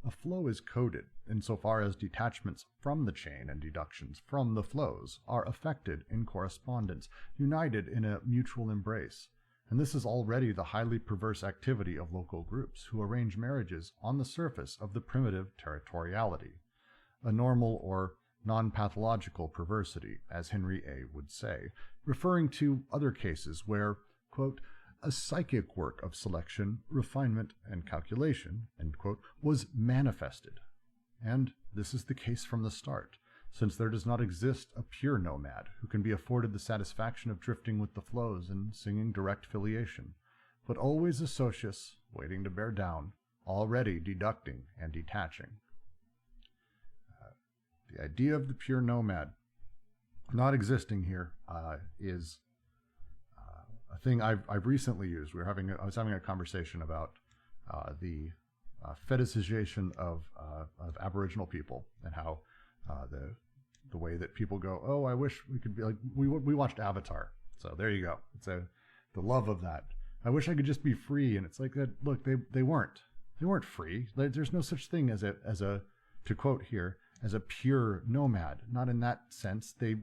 A flow is coded insofar as detachments from the chain and deductions from the flows are affected in correspondence, united in a mutual embrace. And this is already the highly perverse activity of local groups who arrange marriages on the surface of the primitive territoriality. A normal or non-pathological perversity, as Henry A. would say, referring to other cases where, quote, a psychic work of selection, refinement, and calculation, end quote, was manifested. And this is the case from the start, since there does not exist a pure nomad who can be afforded the satisfaction of drifting with the flows and singing direct filiation, but always a socius waiting to bear down, already deducting and detaching. The idea of the pure nomad not existing here is a thing I've recently used. I was having a conversation about the fetishization of Aboriginal people and how the way that people go, oh, I wish we could be like, we watched Avatar, so there you go. It's the love of that. I wish I could just be free, and it's like that. Look, they weren't free. There's no such thing as a to quote here, as a pure nomad. Not in that sense. They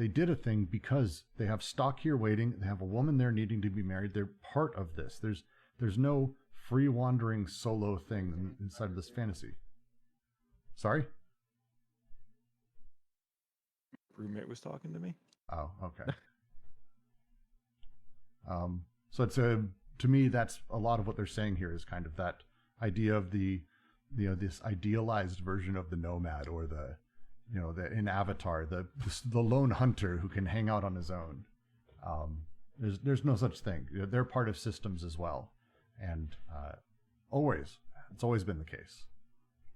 did a thing because they have stock here waiting. They have a woman there needing to be married. They're part of this. There's no free wandering solo thing inside of this fantasy. Sorry? Roommate was talking to me. Oh, okay. So it's to me, that's a lot of what they're saying here is kind of that idea of this idealized version of the nomad, or the in Avatar, the lone hunter who can hang out on his own. There's no such thing. They're part of systems as well, and it's always been the case.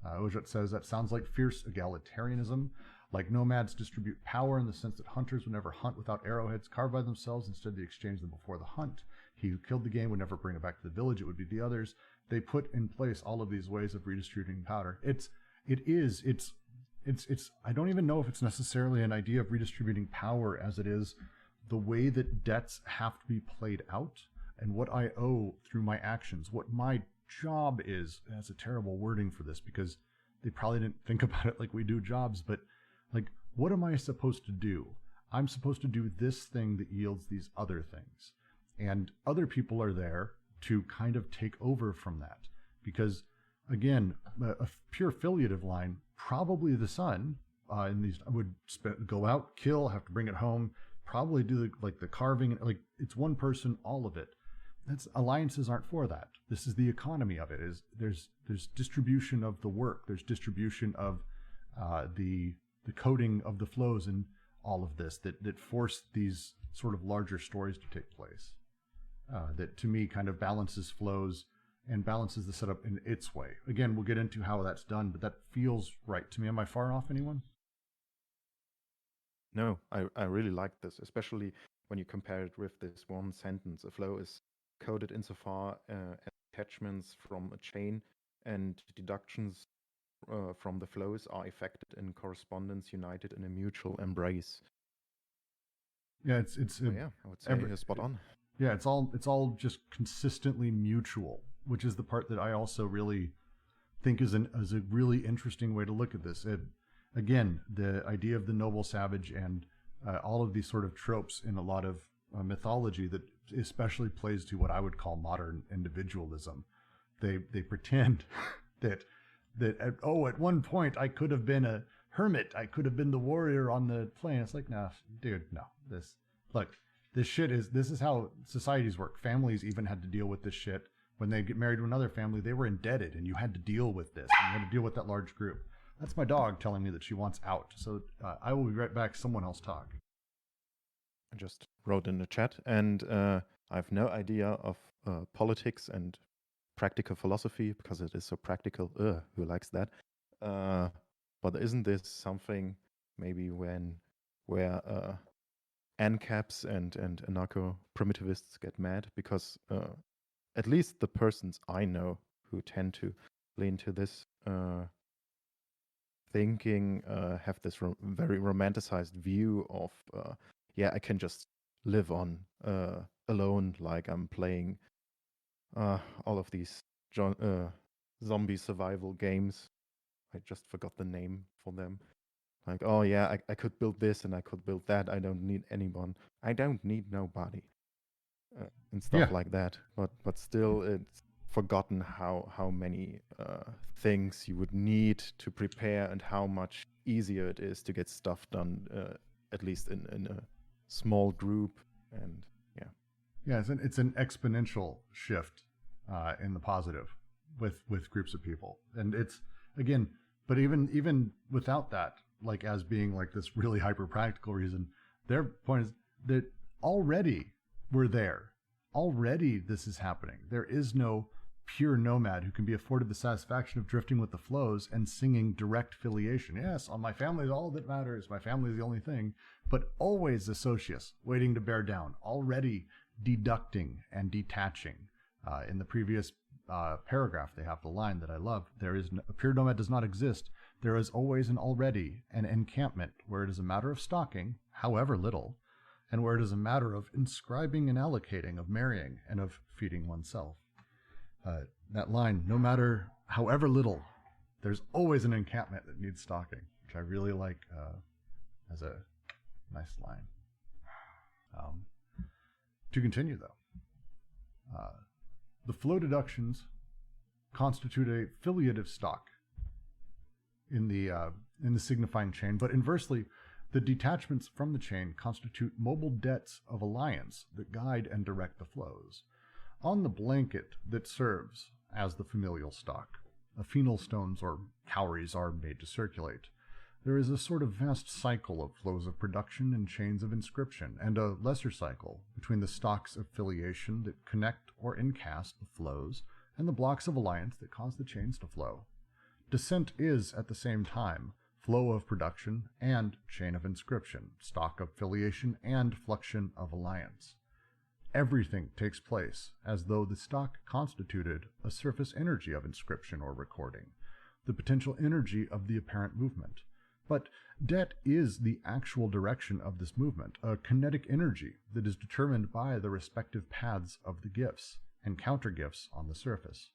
Ojot says that sounds like fierce egalitarianism, like nomads distribute power in the sense that hunters would never hunt without arrowheads carved by themselves. Instead, they exchange them before the hunt. He who killed the game would never bring it back to the village. It would be the others. They put in place all of these ways of redistributing power. It's I don't even know if it's necessarily an idea of redistributing power as it is the way that debts have to be played out and what I owe through my actions, what my job is. That's a terrible wording for this because they probably didn't think about it like we do jobs, but like, what am I supposed to do? I'm supposed to do this thing that yields these other things. And other people are there to kind of take over from that. Because, again, a pure affiliative line, probably the son in these would go out, kill, have to bring it home, probably do the carving. Like, it's one person, all of it. Alliances aren't for that. This is the economy of it. There's distribution of the work. There's distribution of the coding of the flows and all of this that force these sort of larger stories to take place. That to me kind of balances flows and balances the setup in its way. Again, we'll get into how that's done, but that feels right to me. Am I far off, anyone? No, I really like this, especially when you compare it with this one sentence. A flow is coded insofar as attachments from a chain and deductions from the flows are effected in correspondence, united in a mutual embrace. Yeah, it's I would say spot on. Yeah, it's all just consistently mutual, which is the part that I also really think is a really interesting way to look at this. Again, the idea of the noble savage and all of these sort of tropes in a lot of mythology that especially plays to what I would call modern individualism. They pretend that at one point I could have been a hermit, I could have been the warrior on the plain. It's like, no, dude, no. This is how societies work. Families even had to deal with this shit. When they get married to another family, they were indebted, and you had to deal with this. And you had to deal with that large group. That's my dog telling me that she wants out. So I will be right back. Someone else talk. I just wrote in the chat, and I have no idea of politics and practical philosophy because it is so practical. Who likes that? But isn't this something maybe where ANCAPs and anarcho-primitivists get mad because at least the persons I know who tend to lean to this thinking have this very romanticized view of I can just live on alone, like I'm playing all of these zombie survival games. I just forgot the name for them. Like, oh yeah, I could build this and I could build that. I don't need anyone. I don't need nobody, and stuff Yeah. like that. But still, it's forgotten how many things you would need to prepare and how much easier it is to get stuff done, at least in a small group. And Yeah, it's an exponential shift in the positive with groups of people, and it's again, but even without that, like as being like this really hyper practical reason, their point is that already we're there, already this is happening. There is no pure nomad who can be afforded the satisfaction of drifting with the flows and singing direct filiation. Yes, on my family is all that matters. My family is the only thing, but always the socius waiting to bear down, already deducting and detaching. In the previous paragraph, they have the line that I love. There is a pure nomad does not exist. There is always an already, an encampment, where it is a matter of stocking, however little, and where it is a matter of inscribing and allocating, of marrying, and of feeding oneself. That line, no matter however little, there's always an encampment that needs stocking, which I really like as a nice line. To continue, though, the flow deductions constitute a filiative stock in the signifying chain, but inversely, the detachments from the chain constitute mobile debts of alliance that guide and direct the flows. On the blanket that serves as the familial stock, phenol stones or cowries are made to circulate. There is a sort of vast cycle of flows of production and chains of inscription, and a lesser cycle between the stocks of filiation that connect or incast the flows and the blocks of alliance that cause the chains to flow. Descent is, at the same time, flow of production and chain of inscription, stock of filiation and fluxion of alliance. Everything takes place as though the stock constituted a surface energy of inscription or recording, the potential energy of the apparent movement. But debt is the actual direction of this movement, a kinetic energy that is determined by the respective paths of the gifts and counter-gifts on the surface.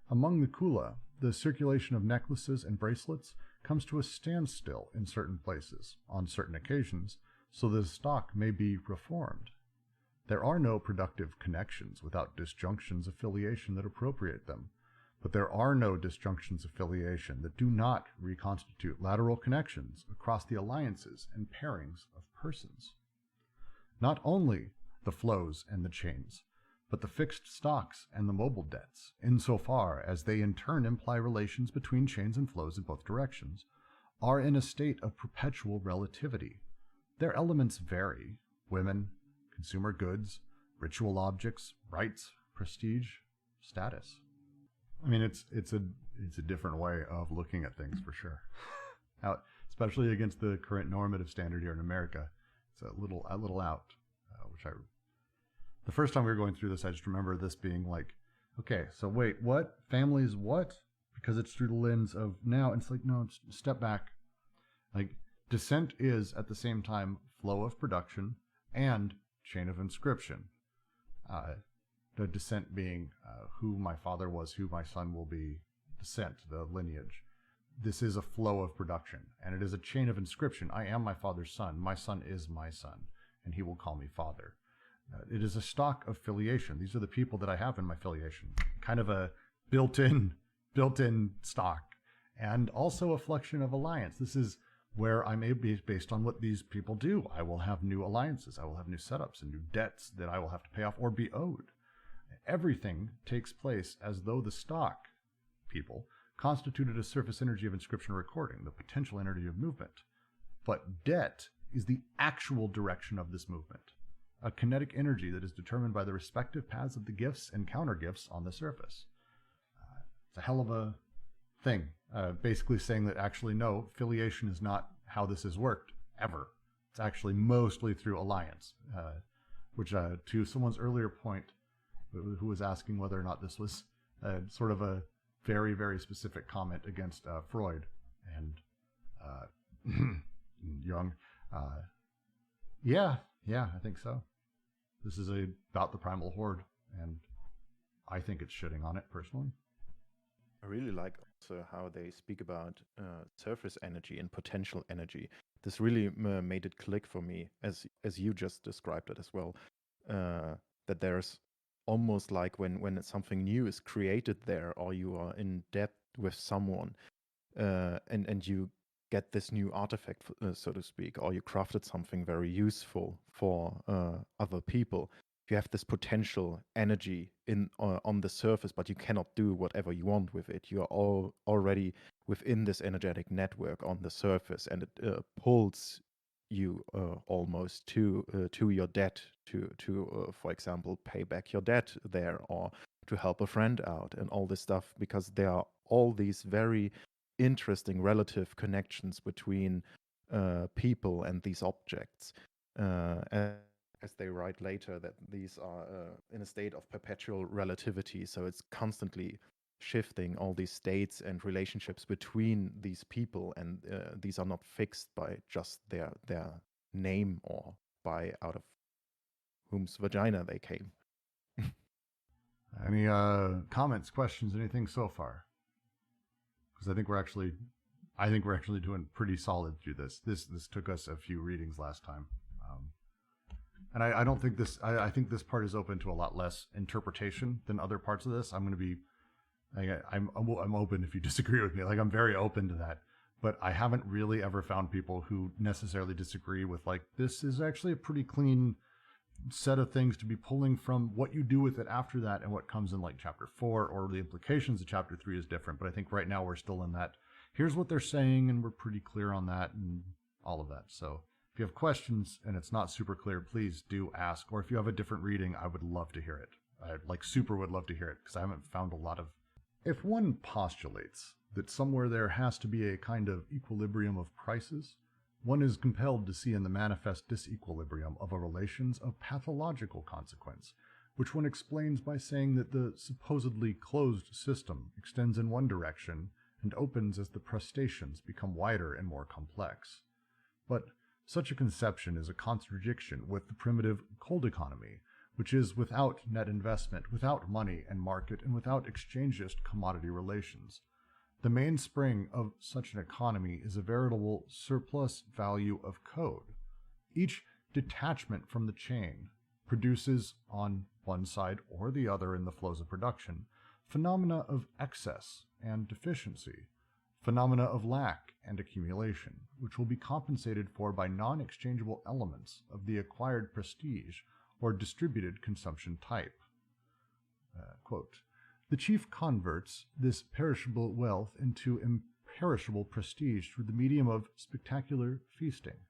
Among the kula, the circulation of necklaces and bracelets comes to a standstill in certain places, on certain occasions, so that the stock may be reformed. There are no productive connections without disjunctions of filiation that appropriate them, but there are no disjunctions of filiation that do not reconstitute lateral connections across the alliances and pairings of persons. Not only the flows and the chains, but the fixed stocks and the mobile debts, insofar as they in turn imply relations between chains and flows in both directions, are in a state of perpetual relativity. Their elements vary: women, consumer goods, ritual objects, rights, prestige, status. I mean, it's a different way of looking at things for sure. Especially against the current normative standard here in America, it's a little out. The first time we were going through this, I just remember this being like, okay, so wait, what? Family is what? Because it's through the lens of now. And it's like, no, step back. Like, descent is at the same time flow of production and chain of inscription. The descent being who my father was, who my son will be, descent, the lineage. This is a flow of production, and it is a chain of inscription. I am my father's son. My son is my son, and he will call me father. It is a stock of filiation. These are the people that I have in my filiation. Kind of a built-in stock, and also a fluxion of alliance. This is where I may be based on what these people do. I will have new alliances. I will have new setups and new debts that I will have to pay off or be owed. Everything takes place as though the stock people constituted a surface energy of inscription or recording, the potential energy of movement. But debt is the actual direction of this movement, a kinetic energy that is determined by the respective paths of the gifts and counter-gifts on the surface. It's a hell of a thing, basically saying that actually no, filiation is not how this has worked, ever. It's actually mostly through alliance, which to someone's earlier point, who was asking whether or not this was sort of a very, very specific comment against Freud and Jung. Yeah, I think so. This is about the primal horde, and I think it's shitting on it personally. I really like also how they speak about surface energy and potential energy. This really made it click for me, as you just described it as well. That there's almost like when something new is created there, or you are in depth with someone, and you get this new artifact, so to speak, or you crafted something very useful for other people. You have this potential energy on the surface, but you cannot do whatever you want with it. You are all already within this energetic network on the surface, and it pulls you almost to your debt, to for example, pay back your debt there, or to help a friend out, and all this stuff, because there are all these very interesting relative connections between people and these objects. As they write later, that these are in a state of perpetual relativity, so it's constantly shifting all these states and relationships between these people, and these are not fixed by just their name or by out of whom's vagina they came. Any comments, questions, anything so far? Because I think we're actually doing pretty solid through this. This took us a few readings last time. And I don't think this. I think this part is open to a lot less interpretation than other parts of this. I'm open if you disagree with me. Like, I'm very open to that. But I haven't really ever found people who necessarily disagree with, like, this is actually a pretty clean set of things to be pulling from. What you do with it after that and what comes in, like, chapter 4 or the implications of chapter 3 is different. But I think right now we're still in that. Here's what they're saying, and we're pretty clear on that and all of that. So if you have questions and it's not super clear, please do ask. Or if you have a different reading, I would love to hear it. I would love to hear it, because I haven't found a lot of... If one postulates that somewhere there has to be a kind of equilibrium of prices, one is compelled to see in the manifest disequilibrium of a relations of pathological consequence, which one explains by saying that the supposedly closed system extends in one direction and opens as the prestations become wider and more complex. But such a conception is a contradiction with the primitive cold economy, which is without net investment, without money and market, and without exchangist commodity relations. The mainspring of such an economy is a veritable surplus value of code. Each detachment from the chain produces, on one side or the other in the flows of production, phenomena of excess and deficiency, phenomena of lack and accumulation, which will be compensated for by non-exchangeable elements of the acquired prestige or distributed consumption type. Quote, the chief converts this perishable wealth into imperishable prestige through the medium of spectacular feasting.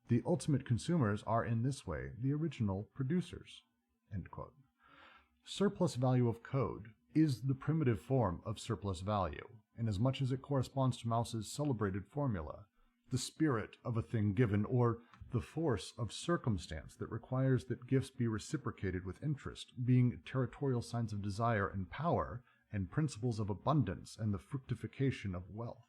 The ultimate consumers are in this way the original producers. End quote. Surplus value of code is the primitive form of surplus value, inasmuch as it corresponds to Mauss's celebrated formula, the spirit of a thing given, or the force of circumstance that requires that gifts be reciprocated with interest, being territorial signs of desire and power, and principles of abundance and the fructification of wealth.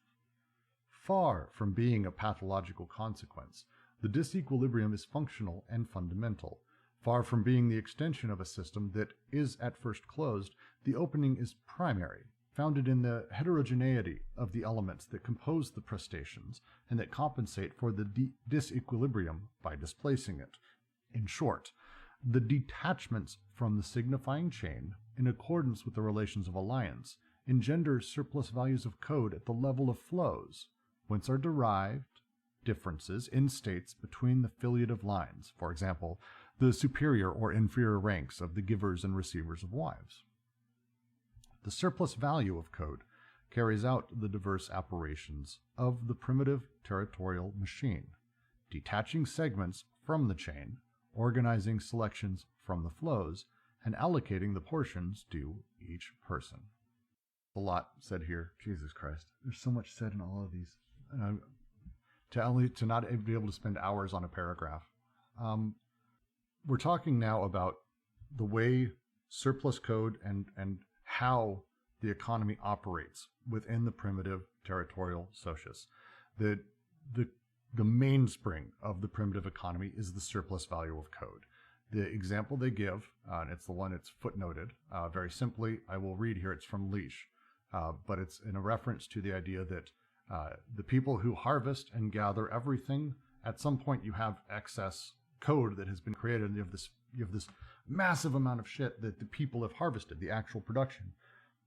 Far from being a pathological consequence, the disequilibrium is functional and fundamental. Far from being the extension of a system that is at first closed, the opening is primary, founded in the heterogeneity of the elements that compose the prestations and that compensate for the disequilibrium by displacing it. In short, the detachments from the signifying chain, in accordance with the relations of alliance, engender surplus values of code at the level of flows, whence are derived differences in states between the filiative lines, for example, the superior or inferior ranks of the givers and receivers of wives. The surplus value of code carries out the diverse operations of the primitive territorial machine, detaching segments from the chain, organizing selections from the flows, and allocating the portions due each person. A lot said here. Jesus Christ. There's so much said in all of these. to not be able to spend hours on a paragraph. We're talking now about the way surplus code and how the economy operates within the primitive territorial socius. The mainspring of the primitive economy is the surplus value of code. The example they give, and it's the one it's footnoted, very simply, I will read here, it's from Leash, but it's in a reference to the idea that the people who harvest and gather everything, at some point you have excess code that has been created, and you have this massive amount of shit that the people have harvested, the actual production.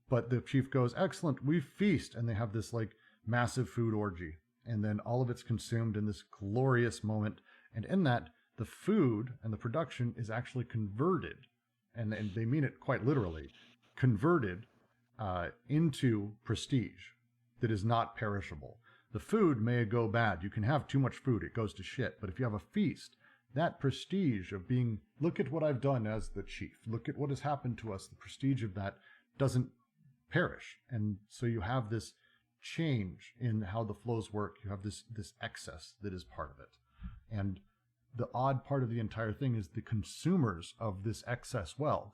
But the chief goes, excellent, we feast, and they have this like massive food orgy, and then all of it's consumed in this glorious moment, and in that, the food and the production is actually converted, and they mean it quite literally, converted into prestige that is not perishable. The food may go bad. You can have too much food, it goes to shit. But if you have a feast, that prestige of being, look at what I've done as the chief, look at what has happened to us, the prestige of that doesn't perish. And so you have this change in how the flows work. You have this excess that is part of it. And the odd part of the entire thing is the consumers of this excess wealth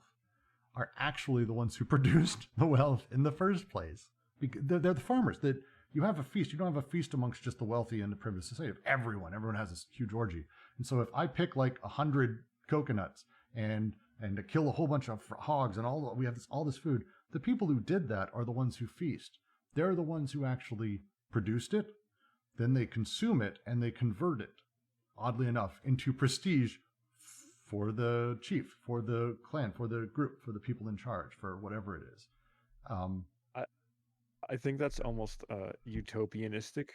are actually the ones who produced the wealth in the first place. They're the farmers. That you have a feast. You don't have a feast amongst just the wealthy and the primitive society. Everyone has this huge orgy. And so if I pick like 100 coconuts and kill a whole bunch of hogs and we have all this food, the people who did that are the ones who feast. They're the ones who actually produced it. Then they consume it and they convert it, oddly enough, into prestige for the chief, for the clan, for the group, for the people in charge, for whatever it is. I think that's almost a utopianistic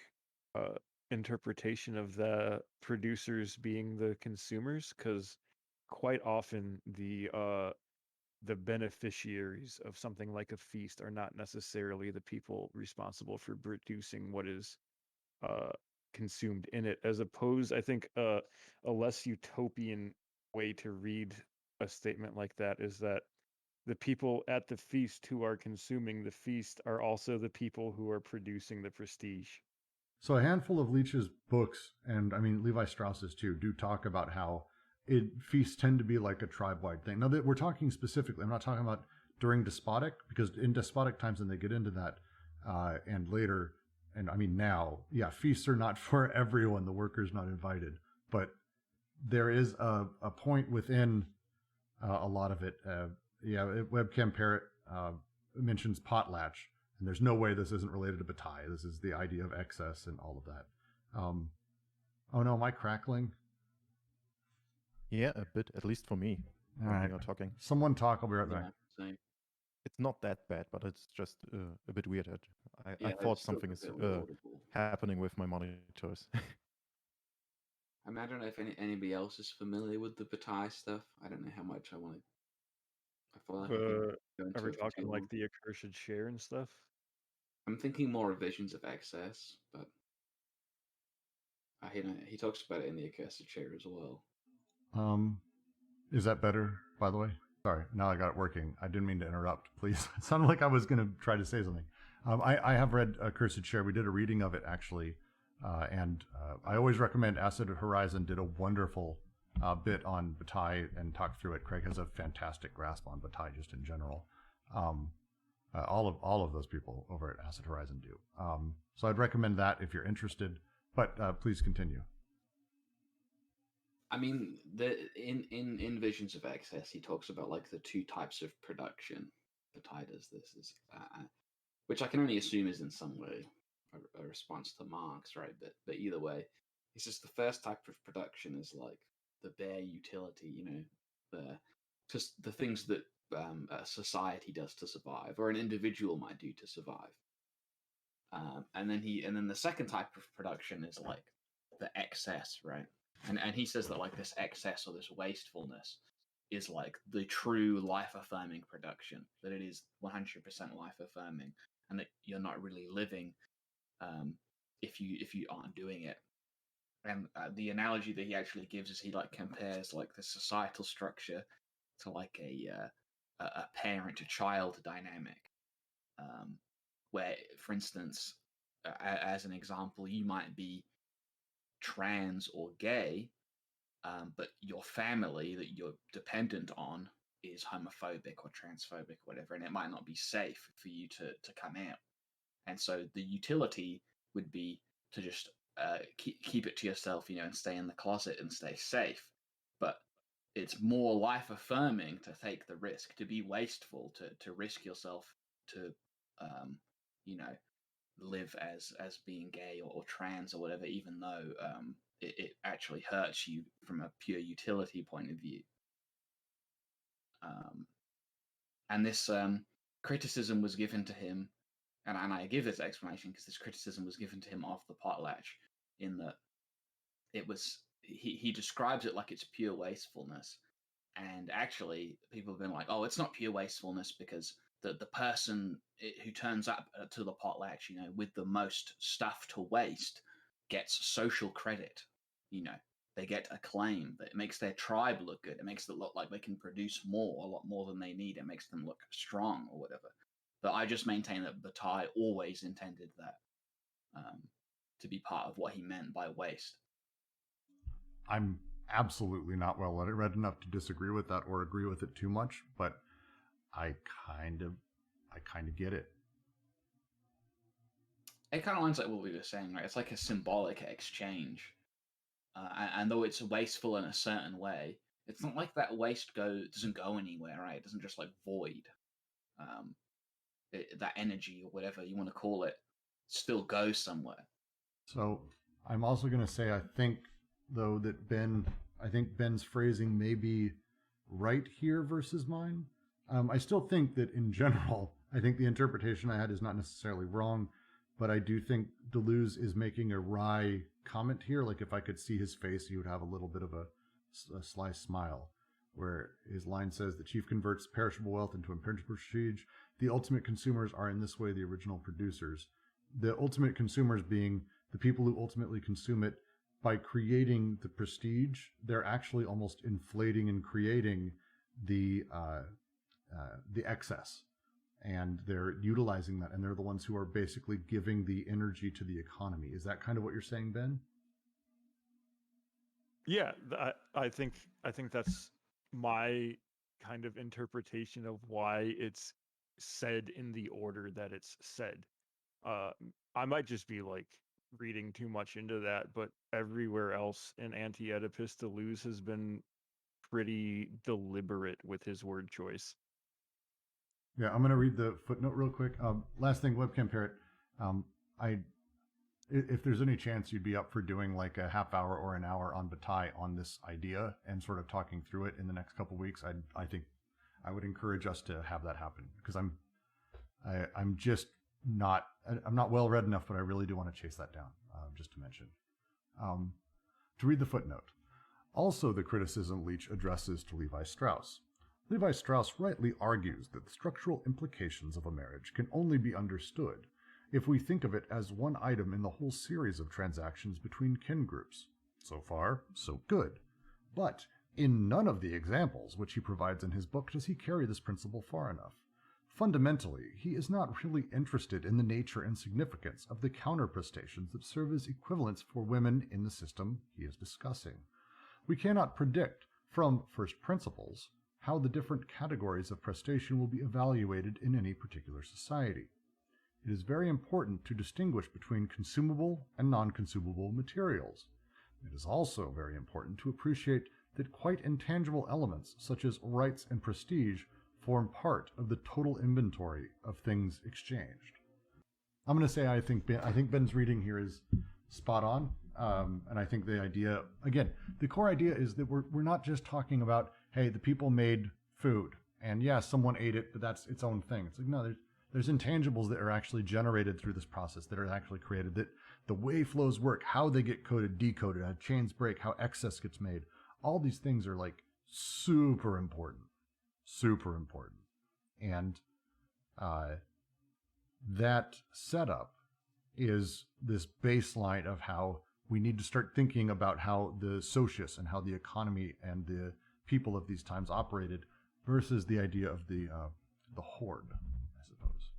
interpretation of the producers being the consumers, because quite often the beneficiaries of something like a feast are not necessarily the people responsible for producing what is consumed in it. As opposed, I think a less utopian way to read a statement like that is that the people at the feast who are consuming the feast are also the people who are producing the prestige. So a handful of Leach's books, and I mean Levi Strauss's too, do talk about how feasts tend to be like a tribe-wide thing. Now that we're talking specifically, I'm not talking about during despotic, because in despotic times, and they get into that, and later, and I mean now, yeah, feasts are not for everyone. The worker's not invited, but there is a point within a lot of it. Webcam Parrot mentions potlatch, and there's no way this isn't related to Bataille. This is the idea of excess and all of that. Oh no, am I crackling? Yeah, a bit, at least for me. All right. You're talking. Someone talk, I'll be right back. Same. It's not that bad, but it's just a bit weird. I Yeah, thought it's still something a is bit audible. happening with my monitors. I mean, I don't know if anybody else is familiar with the Bataille stuff. I don't know how much I want to. I feel like I can go into Are we it for talking too like long. the accursed share and stuff? I'm thinking more of visions of excess, but he talks about it in the accursed share as well. Is that better, by the way? Sorry, now I got it working. I didn't mean to interrupt, please. It sounded like I was going to try to say something. I have read Accursed Share. We did a reading of it, actually. And I always recommend Acid Horizon did a wonderful bit on Bataille and talked through it. Craig has a fantastic grasp on Bataille just in general. All of those people over at Acid Horizon do. So I'd recommend that if you're interested. But please continue. I mean, in Visions of Excess, he talks about like the two types of production. Bataille does this, which I can only assume is in some way a response to Marx, right? But either way, he says the first type of production is like the bare utility, just the things that a society does to survive, or an individual might do to survive. And then the second type of production is like the excess, right? And he says that like this excess or this wastefulness is like the true life-affirming production, that it is 100% life-affirming, and that you're not really living if you aren't doing it. And the analogy that he actually gives is he like compares like the societal structure to like a parent to child dynamic, where, for instance, as an example, you might be trans or gay, but your family that you're dependent on is homophobic or transphobic or whatever, and it might not be safe for you to come out. And so the utility would be to just keep it to yourself, and stay in the closet and stay safe. But it's more life affirming to take the risk, to be wasteful, to risk yourself to, live as being gay or trans or whatever, even though it actually hurts you from a pure utility point of view. And this criticism was given to him, and I give this explanation because this criticism was given to him off the potlatch, in that it was he describes it like it's pure wastefulness, and actually people have been like, oh, it's not pure wastefulness because the person who turns up to the potlatch, with the most stuff to waste, gets social credit. They get acclaim. It makes their tribe look good. It makes it look like they can produce a lot more than they need. It makes them look strong or whatever. But I just maintain that Bataille always intended that to be part of what he meant by waste. I'm absolutely not well read enough to disagree with that or agree with it too much, but I kind of get it. It kind of lines like what we were saying, right? It's like a symbolic exchange. And though it's wasteful in a certain way, it's not like that waste doesn't go anywhere, right? It doesn't just like void. That energy or whatever you want to call it still goes somewhere. So I'm also going to say, I think, though, that Ben's phrasing may be right here versus mine. I still think that in general, I think the interpretation I had is not necessarily wrong, but I do think Deleuze is making a wry comment here. Like, if I could see his face, he would have a little bit of a sly smile, where his line says, the chief converts perishable wealth into imperishable prestige. The ultimate consumers are in this way the original producers. The ultimate consumers being the people who ultimately consume it. By creating the prestige, they're actually almost inflating and creating the excess, and they're utilizing that, and they're the ones who are basically giving the energy to the economy. Is that kind of what you're saying, Ben? Yeah, I think that's my kind of interpretation of why it's said in the order that it's said. I might just be like reading too much into that, but everywhere else in Anti-Oedipus, Deleuze has been pretty deliberate with his word choice. Yeah, I'm going to read the footnote real quick. Last thing, Webcam Parrot. If there's any chance you'd be up for doing like a half hour or an hour on Bataille on this idea and sort of talking through it in the next couple of weeks, I think I would encourage us to have that happen, because I'm not well read enough, but I really do want to chase that down. Just to mention, to read the footnote. Also, the criticism Leach addresses to Levi Strauss. Levi Strauss rightly argues that the structural implications of a marriage can only be understood if we think of it as one item in the whole series of transactions between kin groups. So far, so good. But in none of the examples which he provides in his book does he carry this principle far enough. Fundamentally, he is not really interested in the nature and significance of the counter-prestations that serve as equivalents for women in the system he is discussing. We cannot predict, from first principles, how the different categories of prestation will be evaluated in any particular society. It is very important to distinguish between consumable and non-consumable materials. It is also very important to appreciate that quite intangible elements, such as rights and prestige, form part of the total inventory of things exchanged. I'm going to say I think Ben's reading here is spot on, and I think the idea, again, the core idea is that we're not just talking about, hey, the people made food, and yeah, someone ate it, but that's its own thing. It's like, no, there's intangibles that are actually generated through this process, that are actually created, that the way flows work, how they get coded, decoded, how chains break, how excess gets made. All these things are like super important. Super important. And that setup is this baseline of how we need to start thinking about how the socius and how the economy and the people of these times operated versus the idea of the horde, I suppose.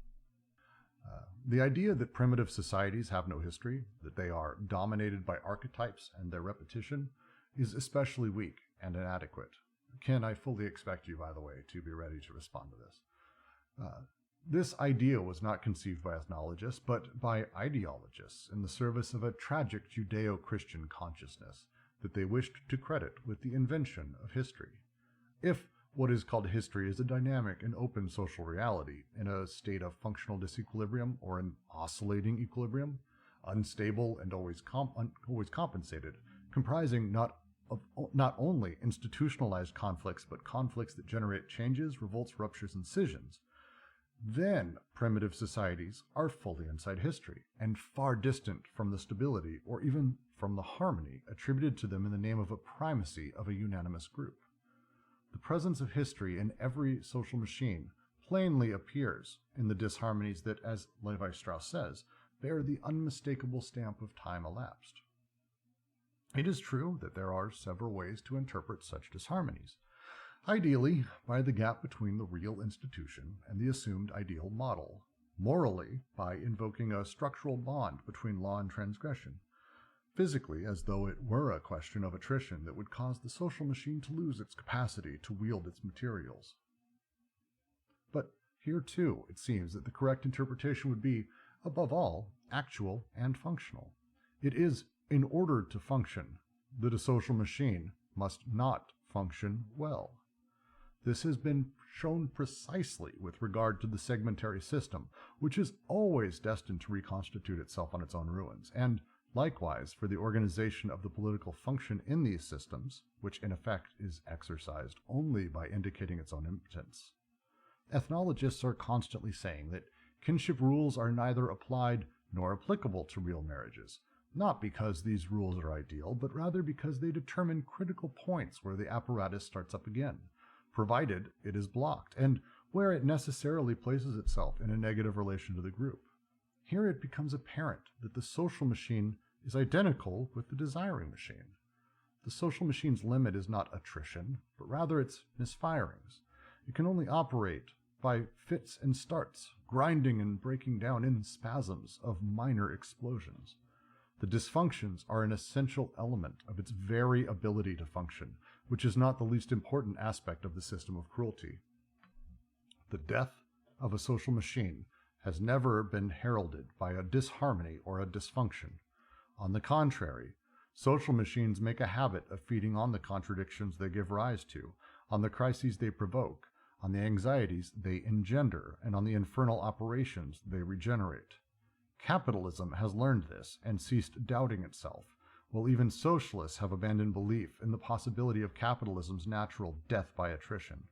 The idea that primitive societies have no history, that they are dominated by archetypes and their repetition, is especially weak and inadequate. Ken, I fully expect you, by the way, to be ready to respond to this. This idea was not conceived by ethnologists, but by ideologists in the service of a tragic Judeo-Christian consciousness that they wished to credit with the invention of history. If what is called history is a dynamic and open social reality in a state of functional disequilibrium or an oscillating equilibrium, unstable and always compensated, comprising not only institutionalized conflicts, but conflicts that generate changes, revolts, ruptures, and scissions, then primitive societies are fully inside history and far distant from the stability or even from the harmony attributed to them in the name of a primacy of a unanimous group. The presence of history in every social machine plainly appears in the disharmonies that, as Levi-Strauss says, bear the unmistakable stamp of time elapsed. It is true that there are several ways to interpret such disharmonies, ideally by the gap between the real institution and the assumed ideal model, morally by invoking a structural bond between law and transgression, physically as though it were a question of attrition that would cause the social machine to lose its capacity to wield its materials. But here too, it seems that the correct interpretation would be, above all, actual and functional. It is in order to function that a social machine must not function well. This has been shown precisely with regard to the segmentary system, which is always destined to reconstitute itself on its own ruins, and likewise for the organization of the political function in these systems, which in effect is exercised only by indicating its own impotence. Ethnologists are constantly saying that kinship rules are neither applied nor applicable to real marriages, not because these rules are ideal, but rather because they determine critical points where the apparatus starts up again, provided it is blocked, and where it necessarily places itself in a negative relation to the group. Here it becomes apparent that the social machine is identical with the desiring machine. The social machine's limit is not attrition, but rather its misfirings. It can only operate by fits and starts, grinding and breaking down in spasms of minor explosions. The dysfunctions are an essential element of its very ability to function, which is not the least important aspect of the system of cruelty. The death of a social machine has never been heralded by a disharmony or a dysfunction. On the contrary, social machines make a habit of feeding on the contradictions they give rise to, on the crises they provoke, on the anxieties they engender, and on the infernal operations they regenerate. Capitalism has learned this and ceased doubting itself, while even socialists have abandoned belief in the possibility of capitalism's natural death by attrition.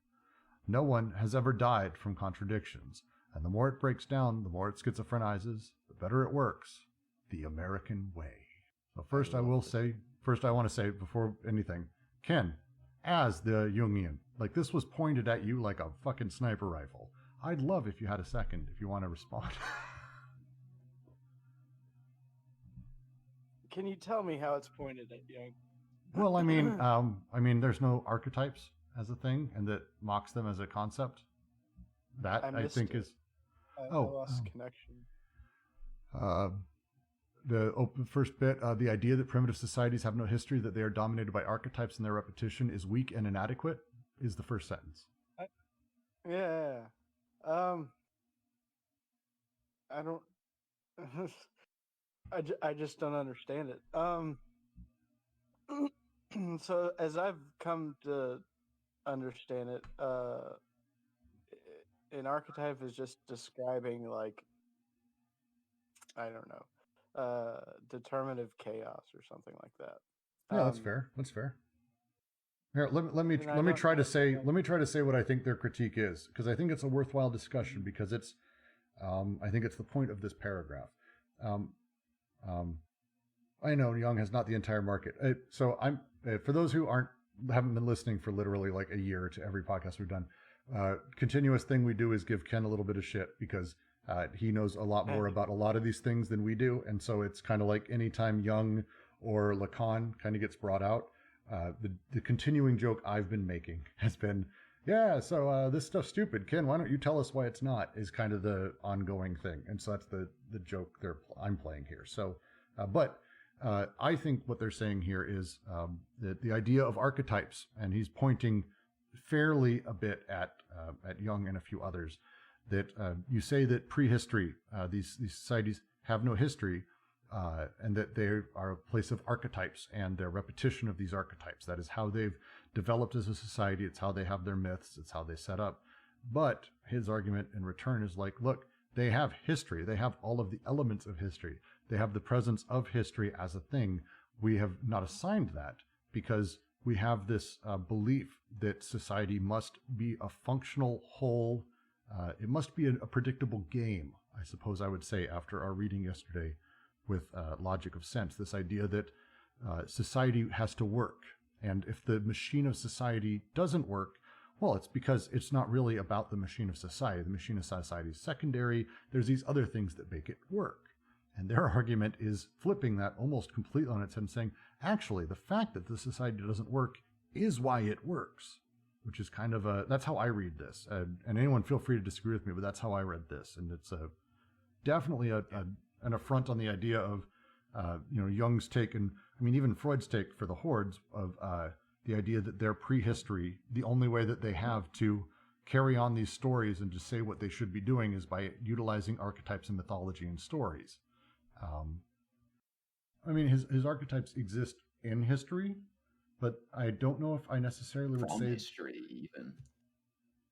No one has ever died from contradictions, and the more it breaks down, the more it schizophrenizes, the better it works. The American way. So first I want to say before anything, Ken, as the Jungian, like this was pointed at you like a fucking sniper rifle. I'd love if you had a second if you want to respond. Can you tell me how it's pointed at Jung? Well, I mean, there's no archetypes as a thing, and that mocks them as a concept. That I think is. I lost connection. The first bit, the idea that primitive societies have no history, that they are dominated by archetypes and their repetition is weak and inadequate, is the first sentence. Yeah. I don't. I just don't understand it. So as I've come to understand it, an archetype is just describing, like, I don't know, determinative chaos or something like that. Yeah, that's fair. That's fair. Here, let me try to say what I think their critique is, because I think it's a worthwhile discussion, because it's I think it's the point of this paragraph. I know Jung has not the entire market, so I'm for those who haven't been listening for literally like a year to every podcast we've done. Continuous thing we do is give Ken a little bit of shit, because he knows a lot more about a lot of these things than we do, and so it's kind of like anytime Jung or Lacan kind of gets brought out, the continuing joke I've been making has been, yeah, so this stuff's stupid. Ken, why don't you tell us why it's not? Is kind of the ongoing thing, and so that's the joke I'm playing here. So, but I think what they're saying here is the idea of archetypes, and he's pointing fairly a bit at Jung and a few others. That you say that prehistory, these societies have no history, and that they are a place of archetypes and their repetition of these archetypes. That is how they've developed as a society. It's how they have their myths. It's how they set up. But his argument in return is like, look, they have history. They have all of the elements of history. They have the presence of history as a thing. We have not assigned that because we have this belief that society must be a functional whole. It must be a predictable game, I suppose I would say, after our reading yesterday with Logic of Sense, this idea that society has to work. And if the machine of society doesn't work, well, it's because it's not really about the machine of society. The machine of society is secondary. There's these other things that make it work. And their argument is flipping that almost completely on its head and saying, actually, the fact that the society doesn't work is why it works, which is kind of that's how I read this. And anyone feel free to disagree with me, but that's how I read this. And it's definitely an affront on the idea of, Jung's take, and I mean, even Freud's take for the hordes of the idea that their prehistory, the only way that they have to carry on these stories and to say what they should be doing is by utilizing archetypes and mythology and stories. I mean, his archetypes exist in history, but I don't know if I necessarily would say history even.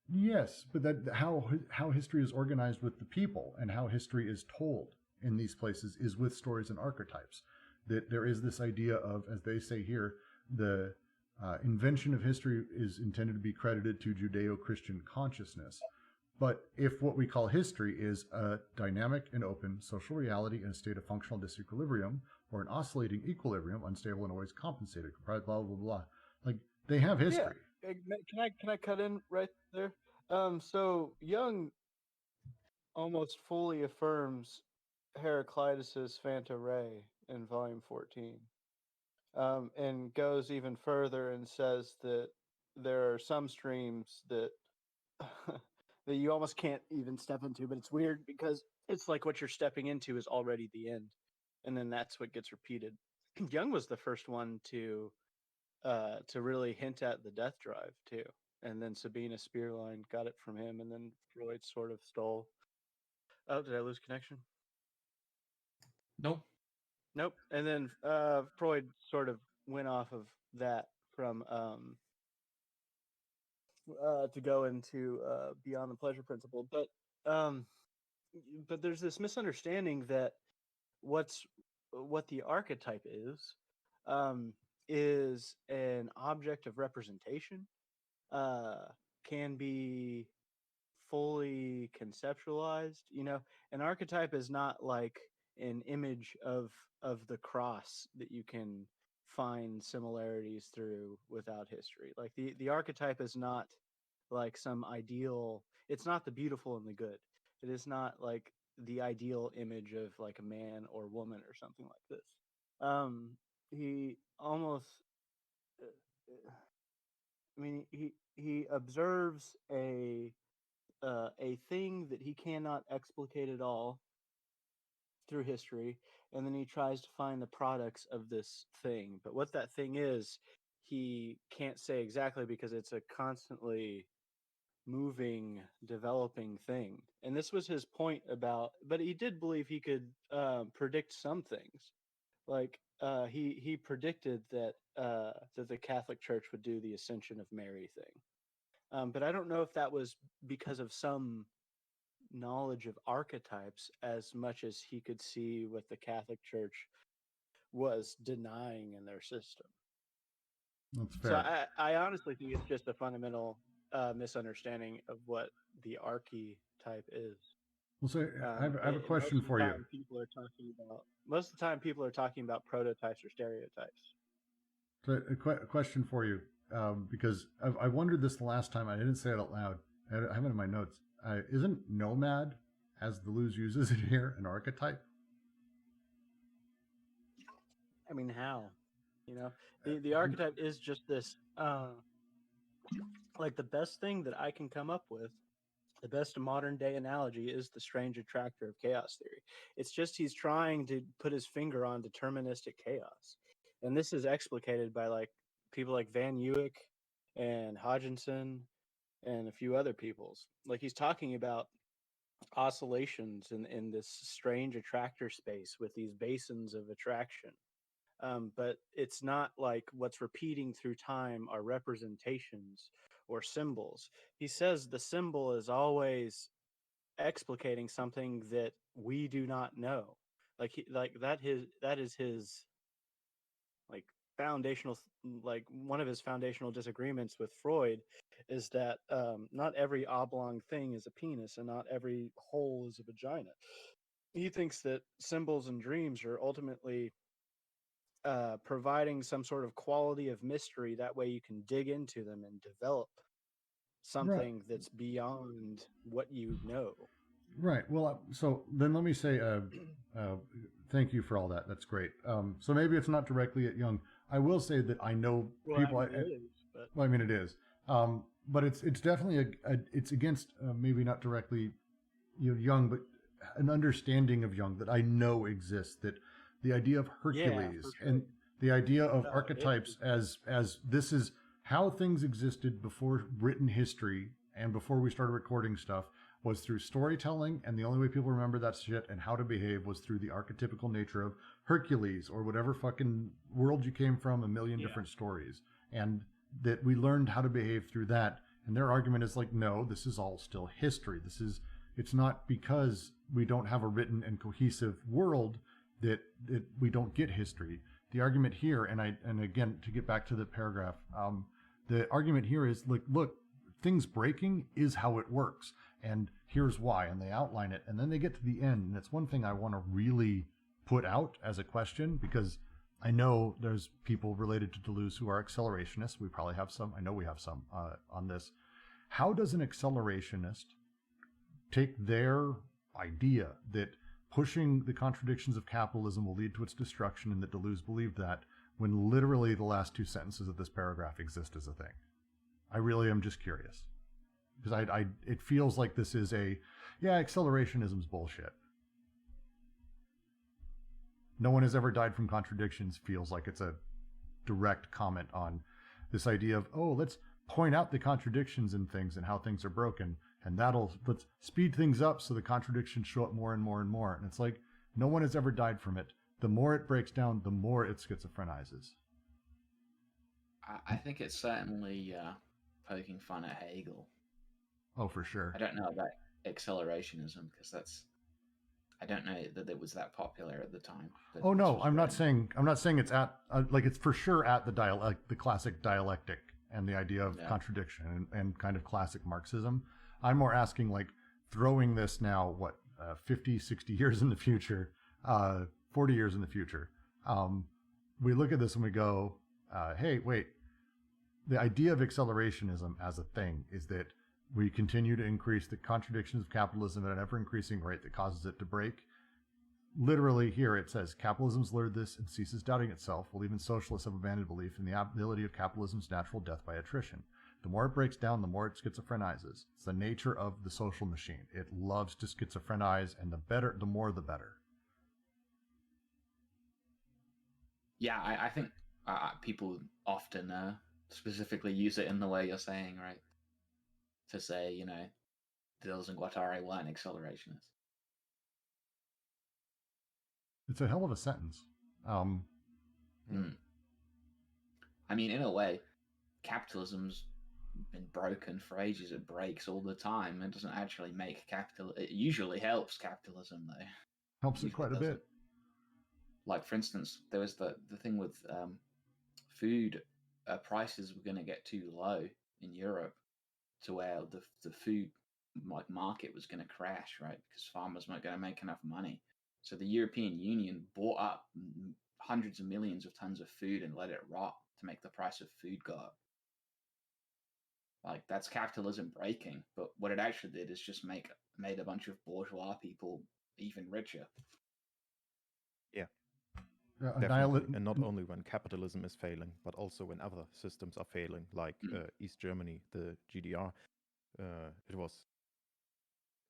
Yes, but that how history is organized with the people and how history is told in these places is with stories and archetypes. That there is this idea of, as they say here, the invention of history is intended to be credited to Judeo-Christian consciousness. But if what we call history is a dynamic and open social reality in a state of functional disequilibrium, or an oscillating equilibrium, unstable and always compensated, blah, blah, blah, blah, like they have history. Yeah. Can I cut in right there? So Jung almost fully affirms Heraclitus's Phanta Ray in volume 14. And goes even further and says that there are some streams that that you almost can't even step into, but it's weird because it's like what you're stepping into is already the end, and then that's what gets repeated. Jung was the first one to really hint at the death drive too, and then Sabina Spearline got it from him, and then Freud sort of stole. Oh, did I lose connection? Nope. And then Freud sort of went off of that from to go into Beyond the Pleasure Principle, but there's this misunderstanding that what the archetype is an object of representation, can be fully conceptualized. An archetype is not like an image of the cross that you can find similarities through without history. Like the archetype is not like some ideal. It's not the beautiful and the good. It is not like the ideal image of like a man or woman or something like this. He almost I mean, he observes a thing that he cannot explicate at all through history, and then he tries to find the products of this thing. But what that thing is, he can't say exactly because it's a constantly moving, developing thing. And this was his point about, but he did believe he could predict some things. Like he predicted that that the Catholic Church would do the Ascension of Mary thing. But I don't know if that was because of some knowledge of archetypes as much as he could see what the Catholic Church was denying in their system. That's fair. So I honestly think it's just a fundamental misunderstanding of what the archetype is. Well, so I have a question for you. Most of the time, people are talking about prototypes or stereotypes. So a question for you, because I wondered this the last time. I didn't say it out loud. I have it in my notes. Isn't nomad, as Deleuze uses it here, an archetype? I mean, how? The archetype is just this like the best thing that I can come up with, the best modern day analogy is the strange attractor of chaos theory. It's just he's trying to put his finger on deterministic chaos. And this is explicated by like people like Van Uyck and Hodgkinson and a few other peoples. Like he's talking about oscillations in this strange attractor space with these basins of attraction. But it's not like what's repeating through time are representations or symbols. He says the symbol is always explicating something that we do not know. That is his like foundational, like one of his foundational disagreements with Freud is that not every oblong thing is a penis and not every hole is a vagina. He thinks that symbols and dreams are ultimately providing some sort of quality of mystery. That way you can dig into them and develop something that's beyond what you know. Right. Well, so then let me say, thank you for all that. That's great. So maybe it's not directly at Jung. I will say that I know people. I mean, well, I mean, it is. But it's definitely it's against maybe not directly, Jung, but an understanding of Jung that I know exists. That the idea of Hercules and the idea of archetypes as this is how things existed before written history and before we started recording stuff was through storytelling, and the only way people remember that shit and how to behave was through the archetypical nature of Hercules or whatever fucking world you came from, a million different stories, and that we learned how to behave through that. And their argument is like, no, this is all still history. It's not because we don't have a written and cohesive world that we don't get history. The argument here, and again, to get back to the paragraph, the argument here is like, look, things breaking is how it works, and here's why, and they outline it, and then they get to the end, and it's one thing I want to really put out as a question, because I know there's people related to Deleuze who are accelerationists. We probably have some. I know we have some on this. How does an accelerationist take their idea that pushing the contradictions of capitalism will lead to its destruction, and that Deleuze believed that, when literally the last two sentences of this paragraph exist as a thing? I really am just curious, because it feels like this is accelerationism's bullshit. No one has ever died from contradictions feels like it's a direct comment on this idea of, let's point out the contradictions in things and how things are broken, and let's speed things up so the contradictions show up more and more and more. And it's like, no one has ever died from it. The more it breaks down, the more it schizophrenizes. I think it's certainly poking fun at Hegel. Oh, for sure. I don't know about accelerationism, because I don't know that it was that popular at the time. Oh no, I'm not saying it's at it's for sure at the classic dialectic and the idea of contradiction and kind of classic Marxism. I'm more asking, like, throwing this now 50, 60 years in the future, 40 years in the future. We look at this and we go, hey, wait. The idea of accelerationism as a thing is that we continue to increase the contradictions of capitalism at an ever-increasing rate that causes it to break. Literally here it says, capitalism's learned this and ceases doubting itself, while even socialists have abandoned belief in the ability of capitalism's natural death by attrition. The more it breaks down, the more it schizophrenizes. It's the nature of the social machine. It loves to schizophrenize, and the more the better. Yeah, I think people often specifically use it in the way you're saying, right? To say, Deleuze and Guattari weren't accelerationists. It's a hell of a sentence. I mean, in a way, capitalism's been broken for ages. It breaks all the time. It doesn't actually make it usually helps capitalism, though. Helps it quite a bit. Like, for instance, there was the thing with food. Prices were going to get too low in Europe to where the food market was going to crash, right? Because farmers weren't going to make enough money. So the European Union bought up hundreds of millions of tons of food and let it rot to make the price of food go up. Like, that's capitalism breaking. But what it actually did is just made a bunch of bourgeois people even richer. Yeah. Definitely, and not only when capitalism is failing, but also when other systems are failing, like East Germany, the GDR.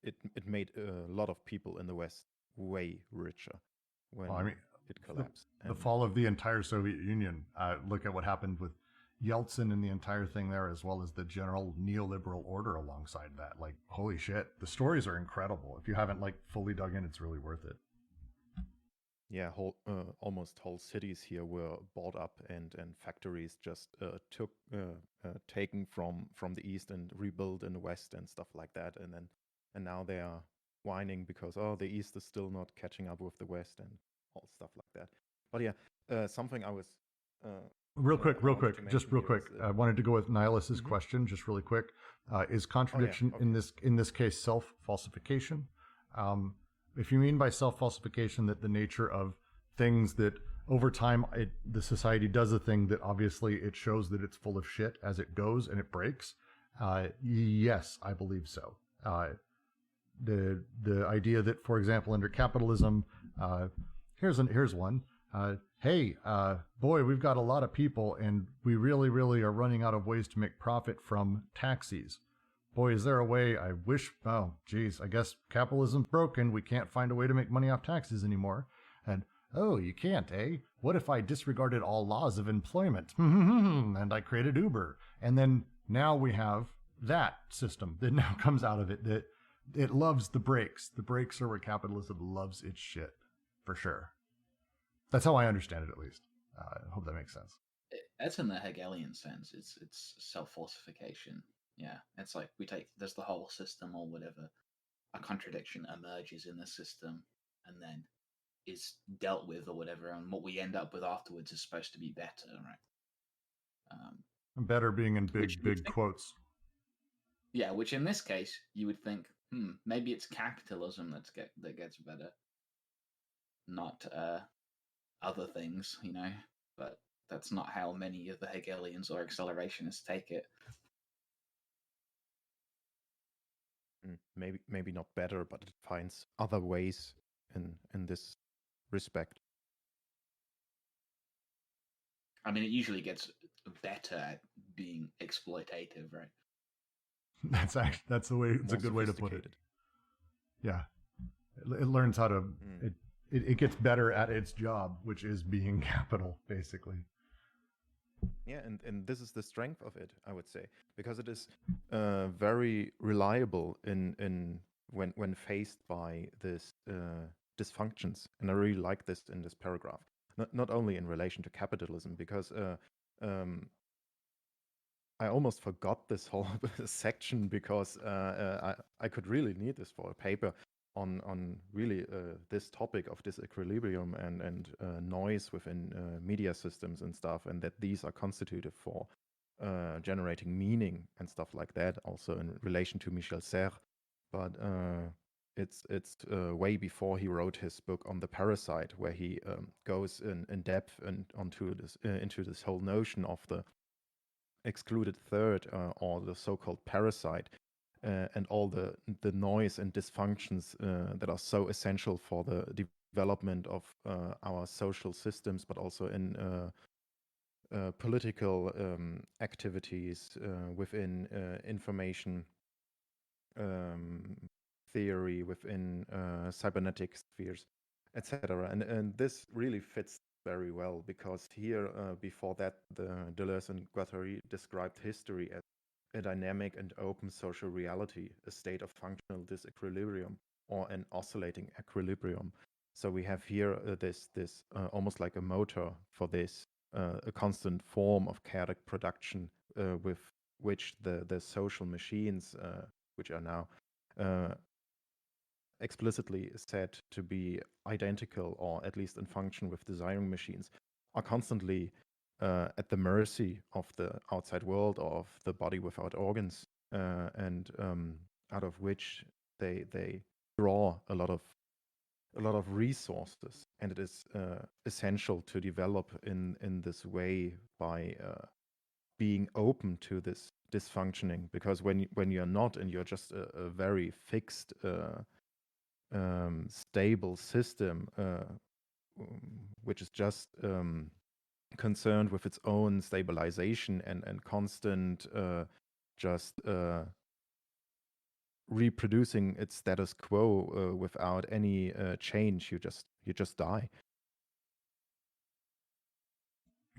It made a lot of people in the West way richer when it collapsed. The fall of the entire Soviet Union. Look at what happened with Yeltsin and the entire thing there, as well as the general neoliberal order alongside that. Like, holy shit, the stories are incredible. If you haven't fully dug in, it's really worth it. Yeah, almost whole cities here were bought up, and factories just taken from the east and rebuilt in the west and stuff like that. And now they are whining because the east is still not catching up with the west and all stuff like that. But yeah, something I was real quick. I wanted to go with Nihilus's question just really quick. Is contradiction in this case self-falsification? If you mean by self-falsification that the nature of things that over time the society does a thing that obviously it shows that it's full of shit as it goes and it breaks, yes, I believe so. The idea that, for example, under capitalism, here's one. Hey, boy, we've got a lot of people and we really, really are running out of ways to make profit from taxis. Boy, is there a way? I wish, I guess capitalism's broken. We can't find a way to make money off taxes anymore. And, you can't, eh? What if I disregarded all laws of employment? And I created Uber. And then now we have that system that now comes out of it, that it loves the breaks. The breaks are where capitalism loves its shit, for sure. That's how I understand it, at least. I hope that makes sense. That's in the Hegelian sense. It's self-falsification. Yeah, it's like there's the whole system or whatever. A contradiction emerges in the system and then is dealt with or whatever, and what we end up with afterwards is supposed to be better, right? Better being in big quotes. Yeah, which in this case you would think, maybe it's capitalism that gets better, not other things, But that's not how many of the Hegelians or accelerationists take it. Maybe not better, but it finds other ways in this respect. I mean, it usually gets better at being exploitative, right? That's the way. It's a good way to put it. Yeah, it learns how to. It gets better at its job, which is being capital, basically. Yeah, and this is the strength of it, I would say, because it is very reliable in when faced by this dysfunctions, and I really like this in this paragraph. Not only in relation to capitalism, because I almost forgot this whole section because I could really need this for a paper on really this topic of disequilibrium and noise within media systems and stuff, and that these are constitutive for generating meaning and stuff like that, also in relation to Michel Serres. But it's way before he wrote his book on the parasite, where he goes in depth and into this whole notion of the excluded third, or the so-called parasite, and all the noise and dysfunctions that are so essential for the development of our social systems, but also in political activities within information theory, within cybernetic spheres, etc. And this really fits very well, because here, before that, the Deleuze and Guattari described history as a dynamic and open social reality, a state of functional disequilibrium, or an oscillating equilibrium. So we have here this almost like a motor for this, a constant form of chaotic production with which the social machines, which are now explicitly said to be identical, or at least in function with desiring machines, are constantly at the mercy of the outside world, or of the body without organs, and out of which they draw a lot of resources. And it is essential to develop in this way by being open to this dysfunctioning, because when you're not, and you're just a very fixed stable system, which is just concerned with its own stabilization and constant just reproducing its status quo without any change, you just die.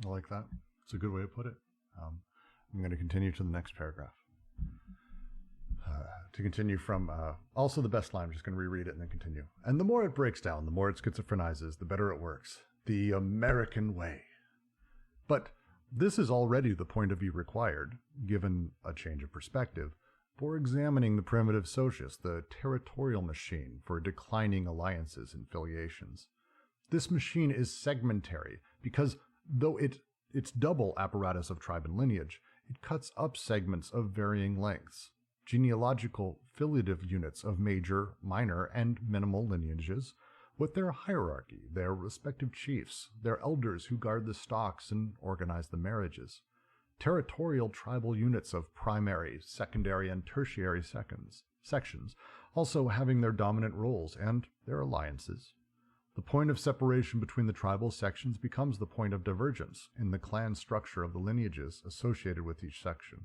I like that. It's a good way to put it. I'm going to continue to the next paragraph. To continue from also the best line, I'm just going to reread it and then continue. And the more it breaks down, the more it schizophrenizes, the better it works. The American way. But this is already the point of view required, given a change of perspective, for examining the primitive socius, the territorial machine for declining alliances and filiations. This machine is segmentary because though its double apparatus of tribe and lineage, it cuts up segments of varying lengths, genealogical filiative units of major, minor, and minimal lineages, with their hierarchy, their respective chiefs, their elders who guard the stocks and organize the marriages, territorial tribal units of primary, secondary, and tertiary sections, also having their dominant roles and their alliances. The point of separation between the tribal sections becomes the point of divergence in the clan structure of the lineages associated with each section.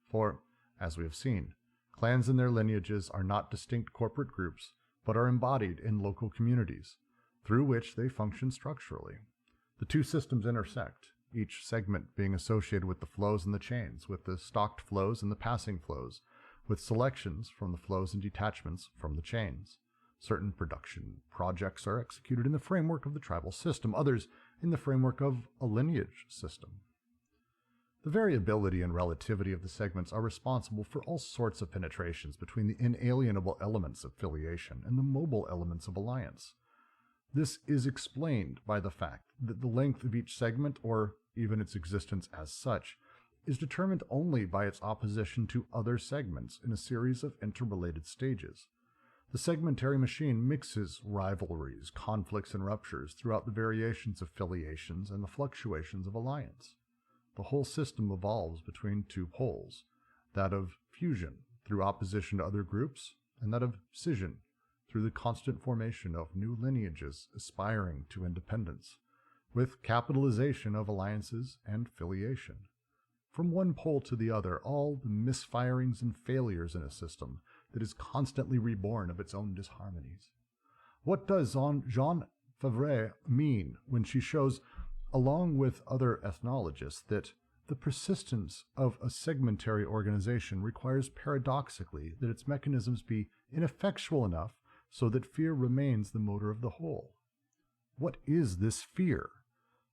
For, as we have seen, clans and their lineages are not distinct corporate groups, but are embodied in local communities, through which they function structurally. The two systems intersect, each segment being associated with the flows and the chains, with the stocked flows and the passing flows, with selections from the flows and detachments from the chains. Certain production projects are executed in the framework of the tribal system, others in the framework of a lineage system. The variability and relativity of the segments are responsible for all sorts of penetrations between the inalienable elements of filiation and the mobile elements of alliance. This is explained by the fact that the length of each segment, or even its existence as such, is determined only by its opposition to other segments in a series of interrelated stages. The segmentary machine mixes rivalries, conflicts, and ruptures throughout the variations of filiations and the fluctuations of alliance. The whole system evolves between two poles, that of fusion through opposition to other groups, and that of scission through the constant formation of new lineages aspiring to independence, with capitalization of alliances and filiation. From one pole to the other, all the misfirings and failures in a system that is constantly reborn of its own disharmonies. What does Jean Favre mean when she shows, along with other ethnologists, that the persistence of a segmentary organization requires paradoxically that its mechanisms be ineffectual enough so that fear remains the motor of the whole? What is this fear?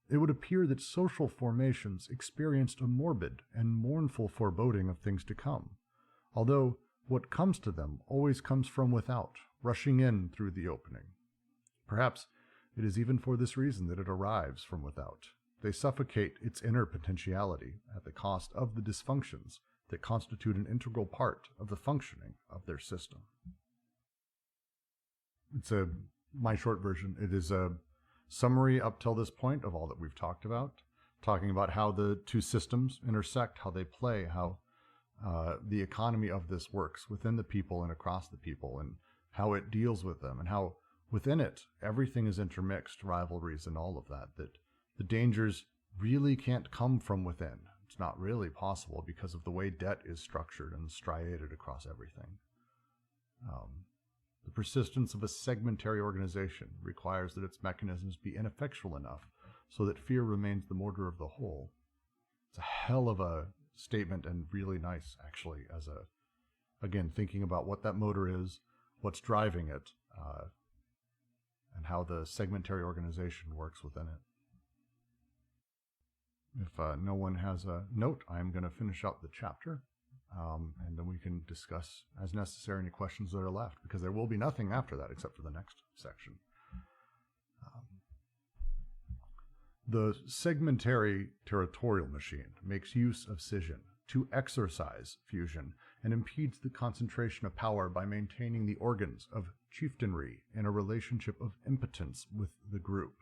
It would appear that social formations experienced a morbid and mournful foreboding of things to come, although what comes to them always comes from without, rushing in through the opening. Perhaps it is even for this reason that it arrives from without. They suffocate its inner potentiality at the cost of the dysfunctions that constitute an integral part of the functioning of their system. It's my short version. It is a summary up till this point of all that we've talked about, talking about how the two systems intersect, how they play, how the economy of this works within the people and across the people, and how it deals with them, and how within it everything is intermixed, rivalries and all of that, that the dangers really can't come from within. It's not really possible because of the way debt is structured and striated across everything. The persistence of a segmentary organization requires that its mechanisms be ineffectual enough so that fear remains the motor of the whole. It's a hell of a statement, and really nice, actually, as again, thinking about what that motor is, what's driving it, and how the segmentary organization works within it. If no one has a note, I'm going to finish up the chapter, and then we can discuss, as necessary, any questions that are left, because there will be nothing after that except for the next section. The segmentary territorial machine makes use of scission to exercise fusion and impedes the concentration of power by maintaining the organs of chieftainry in a relationship of impotence with the group,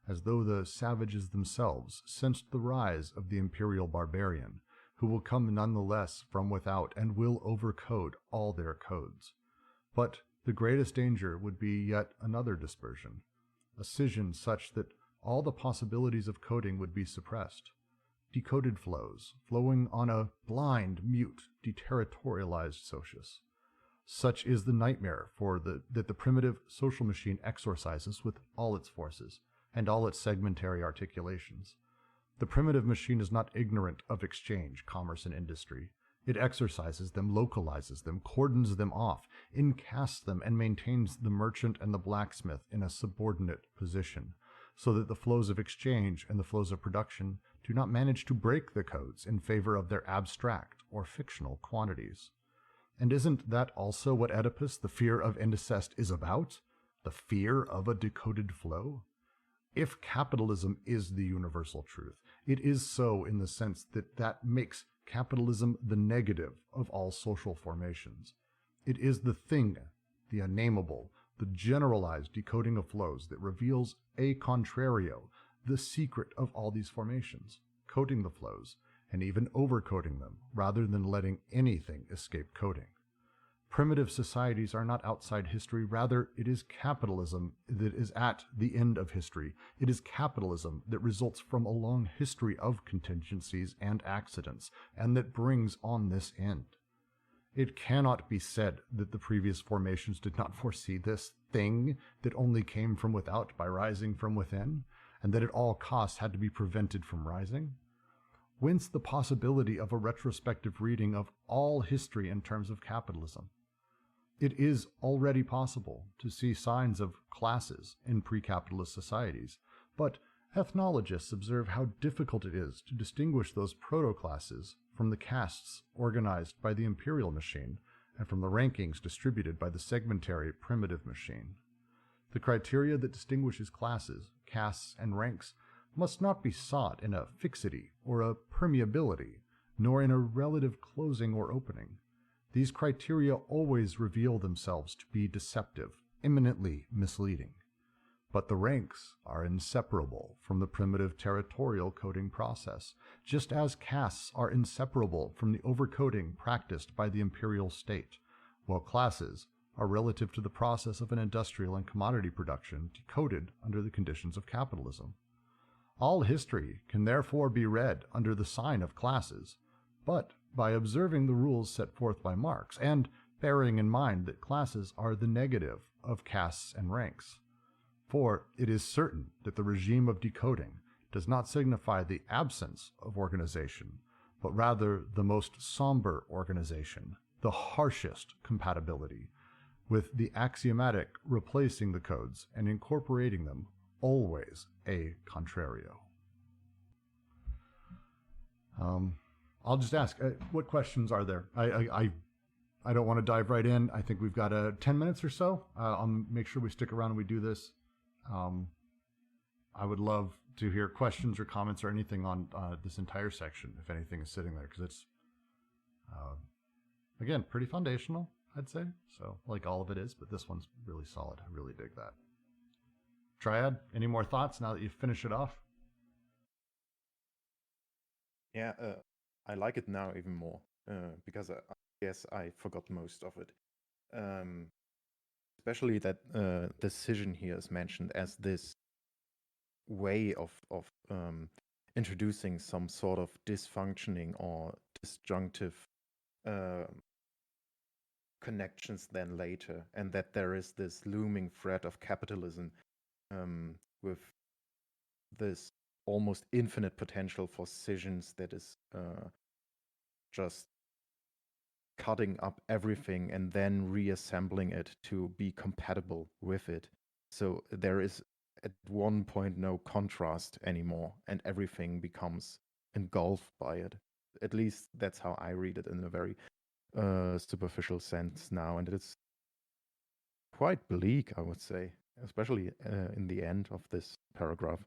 as though the savages themselves sensed the rise of the imperial barbarian, who will come nonetheless from without and will overcode all their codes. But the greatest danger would be yet another dispersion, a scission such that all the possibilities of coding would be suppressed. Decoded flows, flowing on a blind, mute, deterritorialized socius. Such is the nightmare that the primitive social machine exorcises with all its forces and all its segmentary articulations. The primitive machine is not ignorant of exchange, commerce, and industry. It exercises them, localizes them, cordons them off, incasts them, and maintains the merchant and the blacksmith in a subordinate position, so that the flows of exchange and the flows of production do not manage to break the codes in favor of their abstract or fictional quantities. And isn't that also what Oedipus, the fear of incest, is about? The fear of a decoded flow? If capitalism is the universal truth, it is so in the sense that that makes capitalism the negative of all social formations. It is the thing, the unnameable, the generalized decoding of flows that reveals a contrario, the secret of all these formations, coding the flows, and even overcoding them, rather than letting anything escape coding. Primitive societies are not outside history, rather it is capitalism that is at the end of history. It is capitalism that results from a long history of contingencies and accidents, and that brings on this end. It cannot be said that the previous formations did not foresee this thing that only came from without by rising from within, and that at all costs had to be prevented from rising. Whence the possibility of a retrospective reading of all history in terms of capitalism? It is already possible to see signs of classes in pre-capitalist societies, but ethnologists observe how difficult it is to distinguish those proto-classes from the castes organized by the imperial machine and from the rankings distributed by the segmentary primitive machine. The criteria that distinguishes classes, castes, and ranks must not be sought in a fixity or a permeability, nor in a relative closing or opening. These criteria always reveal themselves to be deceptive, imminently misleading. But the ranks are inseparable from the primitive territorial coding process, just as castes are inseparable from the overcoding practiced by the imperial state, while classes are relative to the process of an industrial and commodity production decoded under the conditions of capitalism. All history can therefore be read under the sign of classes, but by observing the rules set forth by Marx, and bearing in mind that classes are the negative of castes and ranks. For it is certain that the regime of decoding does not signify the absence of organization, but rather the most somber organization, the harshest compatibility, with the axiomatic replacing the codes and incorporating them, always a contrario. I'll just ask, what questions are there? I don't want to dive right in. I think we've got 10 minutes or so. I'll make sure we stick around and we do this. I would love to hear questions or comments or anything on this entire section, if anything is sitting there, because it's, again, pretty foundational, I'd say. So, like all of it is, but this one's really solid. I really dig that. Triad, any more thoughts now that you've finished it off? Yeah, I like it now even more because I guess I forgot most of it. Especially that decision here is mentioned as this way of introducing some sort of dysfunctioning or disjunctive connections then later, and that there is this looming threat of capitalism with this almost infinite potential for scissions that is just cutting up everything and then reassembling it to be compatible with it. So there is at one point no contrast anymore, and everything becomes engulfed by it. At least that's how I read it in a very superficial sense now, and it's quite bleak, I would say, especially in the end of this paragraph.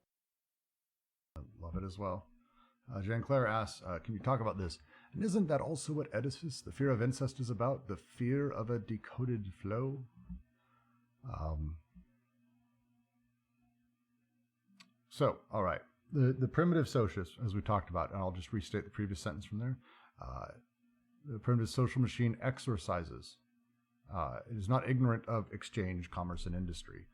I love it as well. Jean-Claire asks, can you talk about this? And isn't that also what Oedipus, the fear of incest, is about? The fear of a decoded flow? So, all right. The primitive socius, as we talked about, and I'll just restate the previous sentence from there. The primitive social machine exorcises. It is not ignorant of exchange, commerce, and industry.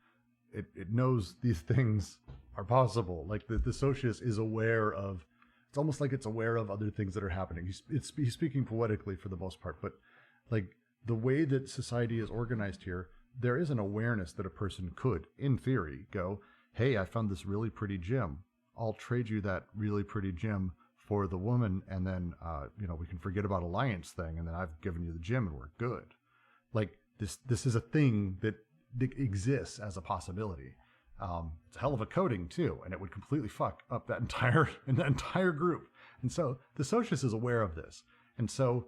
it knows these things are possible. Like the socius is aware of, it's almost like it's aware of other things that are happening. He's speaking poetically for the most part, but like the way that society is organized here, there is an awareness that a person could, in theory, go, hey, I found this really pretty gem. I'll trade you that really pretty gem for the woman, and then we can forget about alliance thing, and then I've given you the gem and we're good. Like this is a thing that exists as a possibility. It's a hell of a coding too, and it would completely fuck up that entire group. And so the socius is aware of this, and so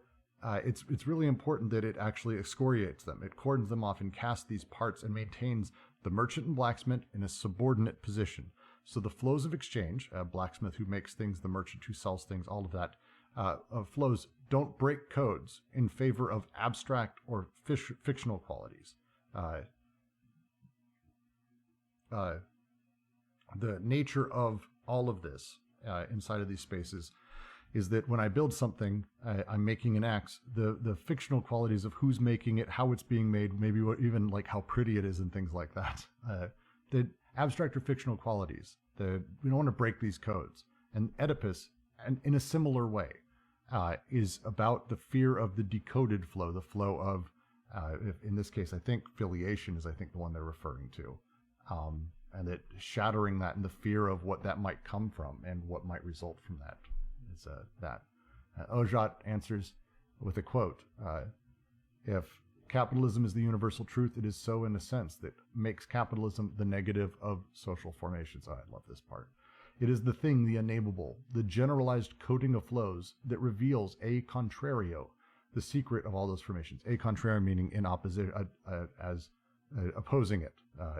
it's really important that it actually excoriates them. It cordons them off and casts these parts and maintains the merchant and blacksmith in a subordinate position. So the flows of exchange, blacksmith who makes things, the merchant who sells things, all of that, flows don't break codes in favor of abstract or fictional qualities. The nature of all of this inside of these spaces is that when I build something, I'm making an axe. The fictional qualities of who's making it, how it's being made, maybe even like how pretty it is and things like that. The abstract or fictional qualities. We don't want to break these codes. And Oedipus, and in a similar way, is about the fear of the decoded flow, the flow of, in this case, I think filiation is, I think, the one they're referring to. And that shattering that and the fear of what that might come from and what might result from that is that. Ojat answers with a quote, if capitalism is the universal truth, it is so in a sense that makes capitalism the negative of social formations. Oh, I love this part. It is the thing, the unnameable, the generalized coding of flows that reveals a contrario, the secret of all those formations. A contrario meaning in opposition, opposing it.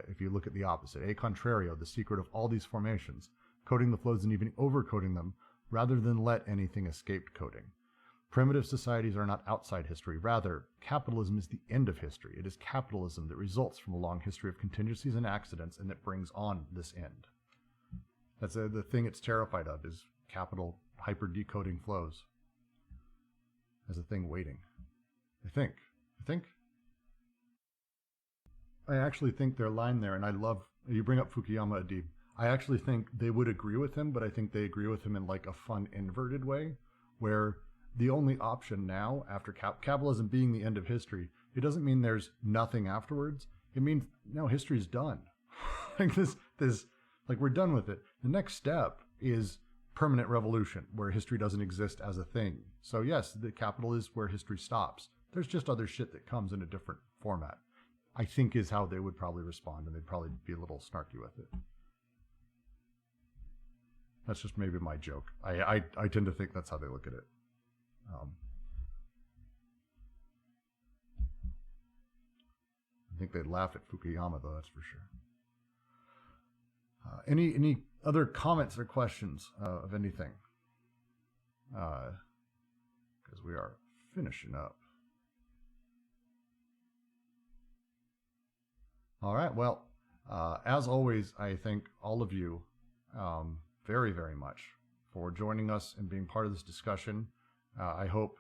If you look at the opposite, a contrario, the secret of all these formations, coding the flows and even overcoding them, rather than let anything escape coding. Primitive societies are not outside history. Rather, capitalism is the end of history. It is capitalism that results from a long history of contingencies and accidents and that brings on this end. That's the thing it's terrified of, is capital hyper-decoding flows as a thing waiting. I actually think their line there, and I love, you bring up Fukuyama, Adib, I actually think they would agree with him, but I think they agree with him in like a fun inverted way, where the only option now, after capitalism being the end of history, it doesn't mean there's nothing afterwards. It means, no, history's done. Like we're done with it. The next step is permanent revolution, where history doesn't exist as a thing. So yes, the capital is where history stops. There's just other shit that comes in a different format, I think, is how they would probably respond, and they'd probably be a little snarky with it. That's just maybe my joke. I tend to think that's how they look at it. I think they'd laugh at Fukuyama, though, that's for sure. Any other comments or questions of anything? Because we are finishing up. All right, well, as always, I thank all of you very, very much for joining us and being part of this discussion. I hope,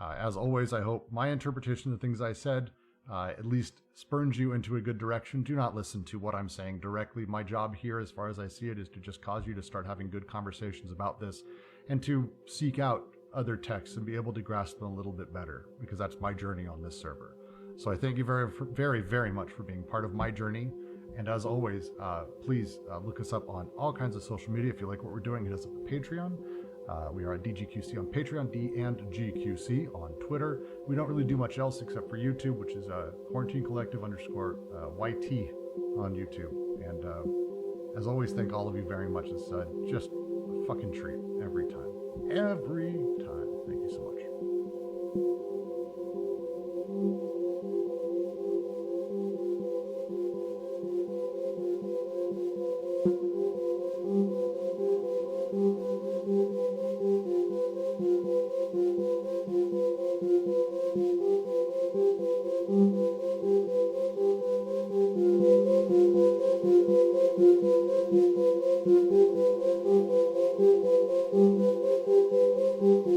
as always, I hope my interpretation of the things I said at least spurns you into a good direction. Do not listen to what I'm saying directly. My job here, as far as I see it, is to just cause you to start having good conversations about this and to seek out other texts and be able to grasp them a little bit better, because that's my journey on this server. So I thank you very, very, very much for being part of my journey. And as always, please look us up on all kinds of social media. If you like what we're doing, hit us up at Patreon. We are at DGQC on Patreon, D&GQC on Twitter. We don't really do much else except for YouTube, which is Quarantine Collective _YT on YouTube. And as always, thank all of you very much. It's just a fucking treat every time. Every time. Thank you so much. Thank you.